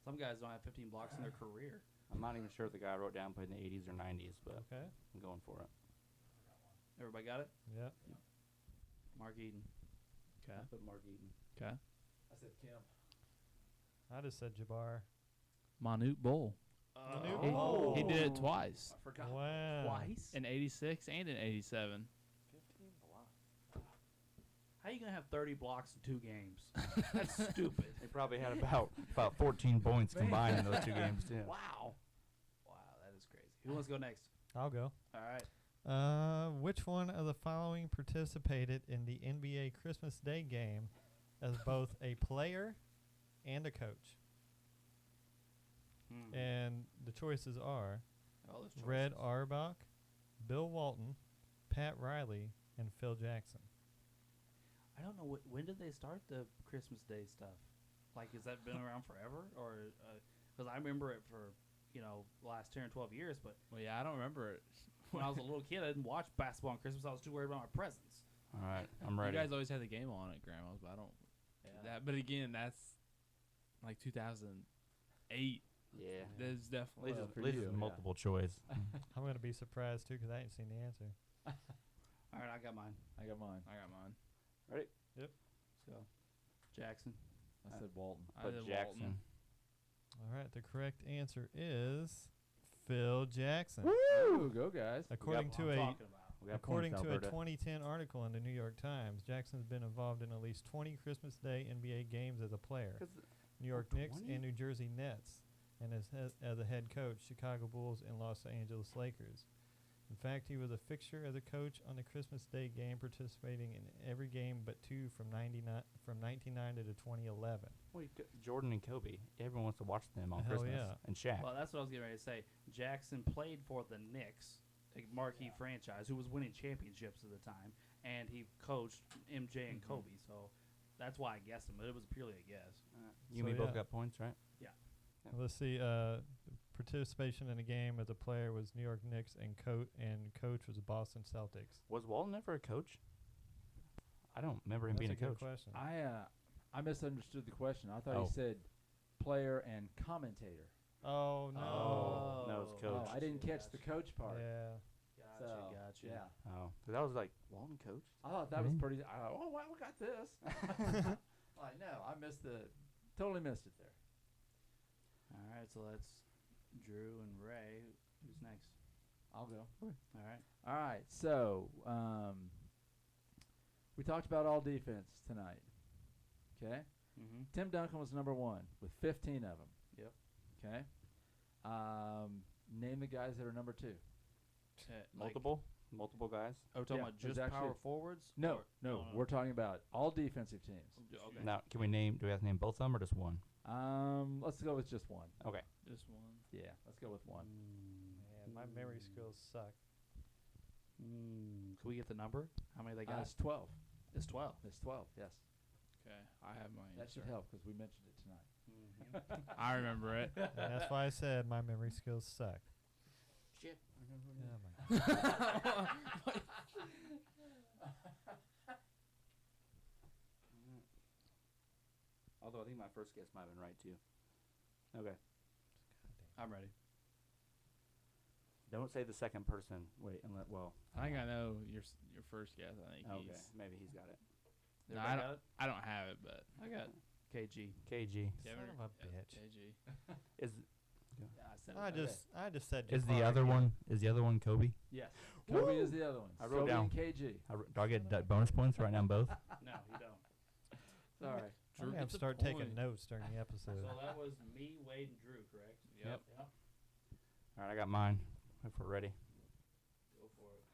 Some guys don't have 15 blocks in their career. I'm not even sure if the guy I wrote down played in the 80s or 90s, but Okay. I'm going for it. Everybody got it? Yep. Mark Eden. Okay. I put Mark Eaton. Okay. I said Kemp. I just said Jabbar. Manute Bol. Manute Bol. He did it twice. I forgot. Wow. Twice? In 86 and in 87. 15 blocks. How you gonna have 30 blocks in 2 games? That's stupid. They probably had about 14 points combined in those 2 games, too. Wow. Wow, that is crazy. Who wants to go next? I'll go. All right. Which one of the following participated in the NBA Christmas Day game as both a player and a coach? And the choices are Oh, there's Red choices. Auerbach, Bill Walton, Pat Riley, and Phil Jackson. I don't know when did they start the Christmas Day stuff. Like, has that been around forever, or because I remember it for the last 10 or 12 years, but Well, yeah, I don't remember it. when I was a little kid, I didn't watch basketball on Christmas. I was too worried about my presents. All right, I'm ready. You guys always had the game on at Grandma's, but I don't. That, but again, that's like 2008. Yeah. There's definitely. At Well, least for at least you, it's yeah. multiple choice. I'm going to be surprised, too, because I ain't seen the answer. All right, I got mine. I got mine. I got mine. Ready? Let's go. Jackson. I said Walton. I Put did Jackson. Walton. All right, the correct answer is Phil Jackson. Woo! Go guys. According to I'm a talking about. We got According points, to a Alberta. 2010 article in the New York Times, Jackson's been involved in at least 20 Christmas Day NBA games as a player. 'Cause New York Knicks 20? and New Jersey Nets, and as a head coach, Chicago Bulls and Los Angeles Lakers. In fact, he was a fixture as a coach on the Christmas Day game, participating in every game but 2 from 1990 to 2011. Wait, Jordan and Kobe. Everyone wants to watch them on Hell Christmas. yeah. And Shaq. Well, that's what I was getting ready to say. Jackson played for the Knicks, a marquee franchise, who was winning championships at the time, and he coached MJ and Kobe. So that's why I guessed him, but it was purely a guess. You So, and me both yeah. got points, right? Let's see. Participation in the game as a player was New York Knicks, and coach was the Boston Celtics. Was Walton ever a coach? I don't remember him That's being a a good coach. question. I misunderstood the question. I thought Oh. he said player and commentator. Oh no! Oh, no, it's coach. Oh, I didn't catch the coach part. Yeah. Gotcha, So, gotcha. Yeah. Oh, because I was like, Walton coach? I thought that was Really? pretty. Oh wow, we got this. Like no, I totally missed it there. All right, so that's Drew and Ray. Who's next? I'll go. All right. All right. So we talked about all defense tonight. Okay. Mm-hmm. Tim Duncan was number 1 with 15 of them. Yep. Okay. Name the guys that are number 2. Multiple guys? Oh, we're talking Yeah, about there's just actually- power forwards? No, Or- no, we're talking about all defensive teams. Okay. Now, do we have to name both of them or just one? Let's go with just one. Okay. Just one. Yeah, let's go with one. Man, my memory skills suck. Can we get the number? How many they got? It's 12. It's 12. It's 12. Yes, Okay, I have my that answer. should help because we mentioned it tonight. I remember it. And that's why I said my memory skills suck. Shit. Oh my God. Although I think my first guess might have been right, too. Okay. I'm ready. Don't say the second person. Wait, and well. I think I know your first guess. I think Okay, he's. maybe he's got it. No, Everybody I got don't. it? I don't have it, but I got KG. KG. Kevin Son of a bitch. KG. Is Yeah, I said I it. just said. is the Jabbar other again. one Kobe? Yes, Kobe is the other one. I wrote Kobe down. and KG. Do I get bonus points right now both? No, you don't. Sorry. I'm Drew gonna have gets to a start taking point. notes during the episode. So that was me, Wade, and Drew, correct? Yep. Yep. All right, I got mine. if we're ready. Go for it.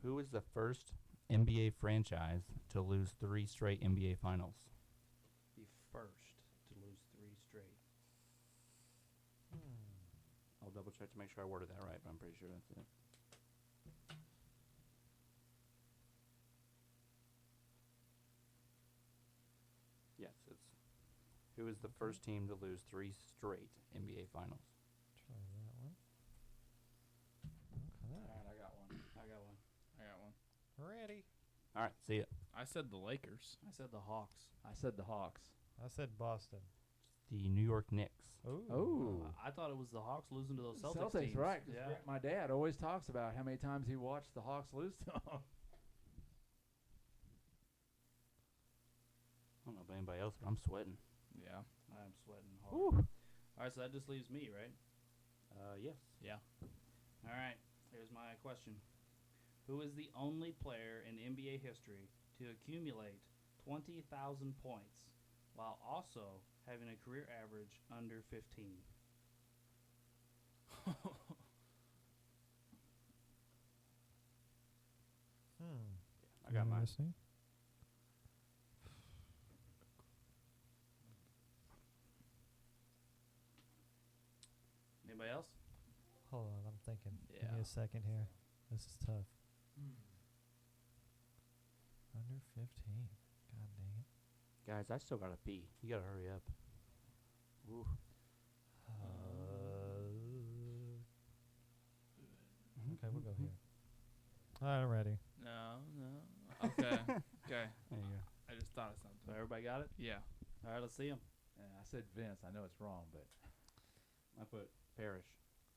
Who is the first NBA franchise to lose 3 straight NBA finals? The first to lose 3 straight. I'll double check to make sure I worded that right, but I'm pretty sure that's it. Yes, it's who is the first team to lose 3 straight NBA finals? Try that one. All Okay. right, I got one. I got one. Ready. All right, see it. I said the Lakers. I said the Hawks. I said the Hawks. I said Boston. The New York Knicks. Oh. I thought it was the Hawks losing to those Celtics teams. right. 'Cause Yeah. My dad always talks about how many times he watched the Hawks lose to him. I don't know about anybody else, but I'm sweating. Yeah. I'm sweating hard. Woo. All right, so that just leaves me, right? Yes. Yeah. All right, here's my question. Who is the only player in NBA history to accumulate 20,000 points while also having a career average under 15? I got mine. See? Anybody else? Hold on, I'm thinking. Give Yeah. me a second here. This is tough. Under 15. God dang it. Guys, I still gotta pee. You gotta hurry up. Ooh. Okay, we'll go here. All right, I'm ready. No. Okay. Okay. There you go. I just thought of So something. everybody got it? Yeah. All right, let's see them. And I said Vince. I know it's wrong, but I put Parrish.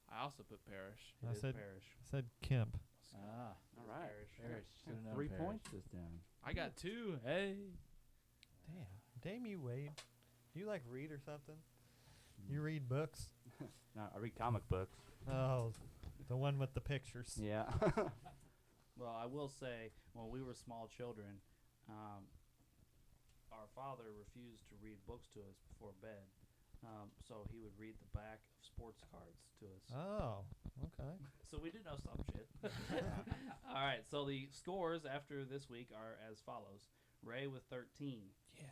I also put Parrish. I It is said Parrish. Kemp. All right. Parrish. Should've known 3 Parrish. points this down. I got 2. Hey. Damn you, Wade. Do you like read or something? You read books? No, I read comic books. Oh, the one with the pictures. Yeah. Well, I will say, when we were small children, our father refused to read books to us before bed. So he would read the back of sports cards to us. Oh, okay. So we did know some shit. All right, so the scores after this week are as follows. Ray with 13. Yes.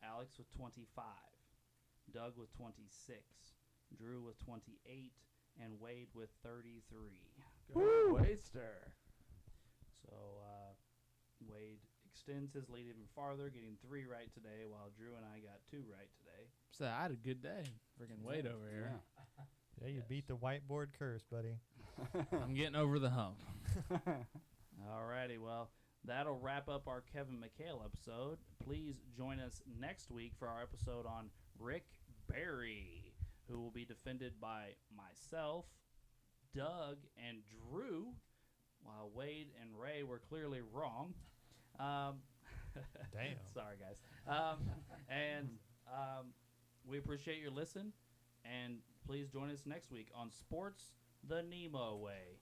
Alex with 25. Doug with 26. Drew with 28. And Wade with 33. Woo! Waster. So Wade extends his lead even farther, getting 3 right today, while Drew and I got 2 right today. So I had a good day. Freaking Wade over here. Yeah, you Yes. beat the whiteboard curse, buddy. I'm getting over the hump. Alrighty, well, that'll wrap up our Kevin Mchale episode. Please join us next week for our episode on Rick Barry, who will be defended by myself, Doug, and Drew, while Wade and Ray were clearly wrong. Damn. Sorry, guys. We appreciate your listen, and please join us next week on Sports the NEMO Way.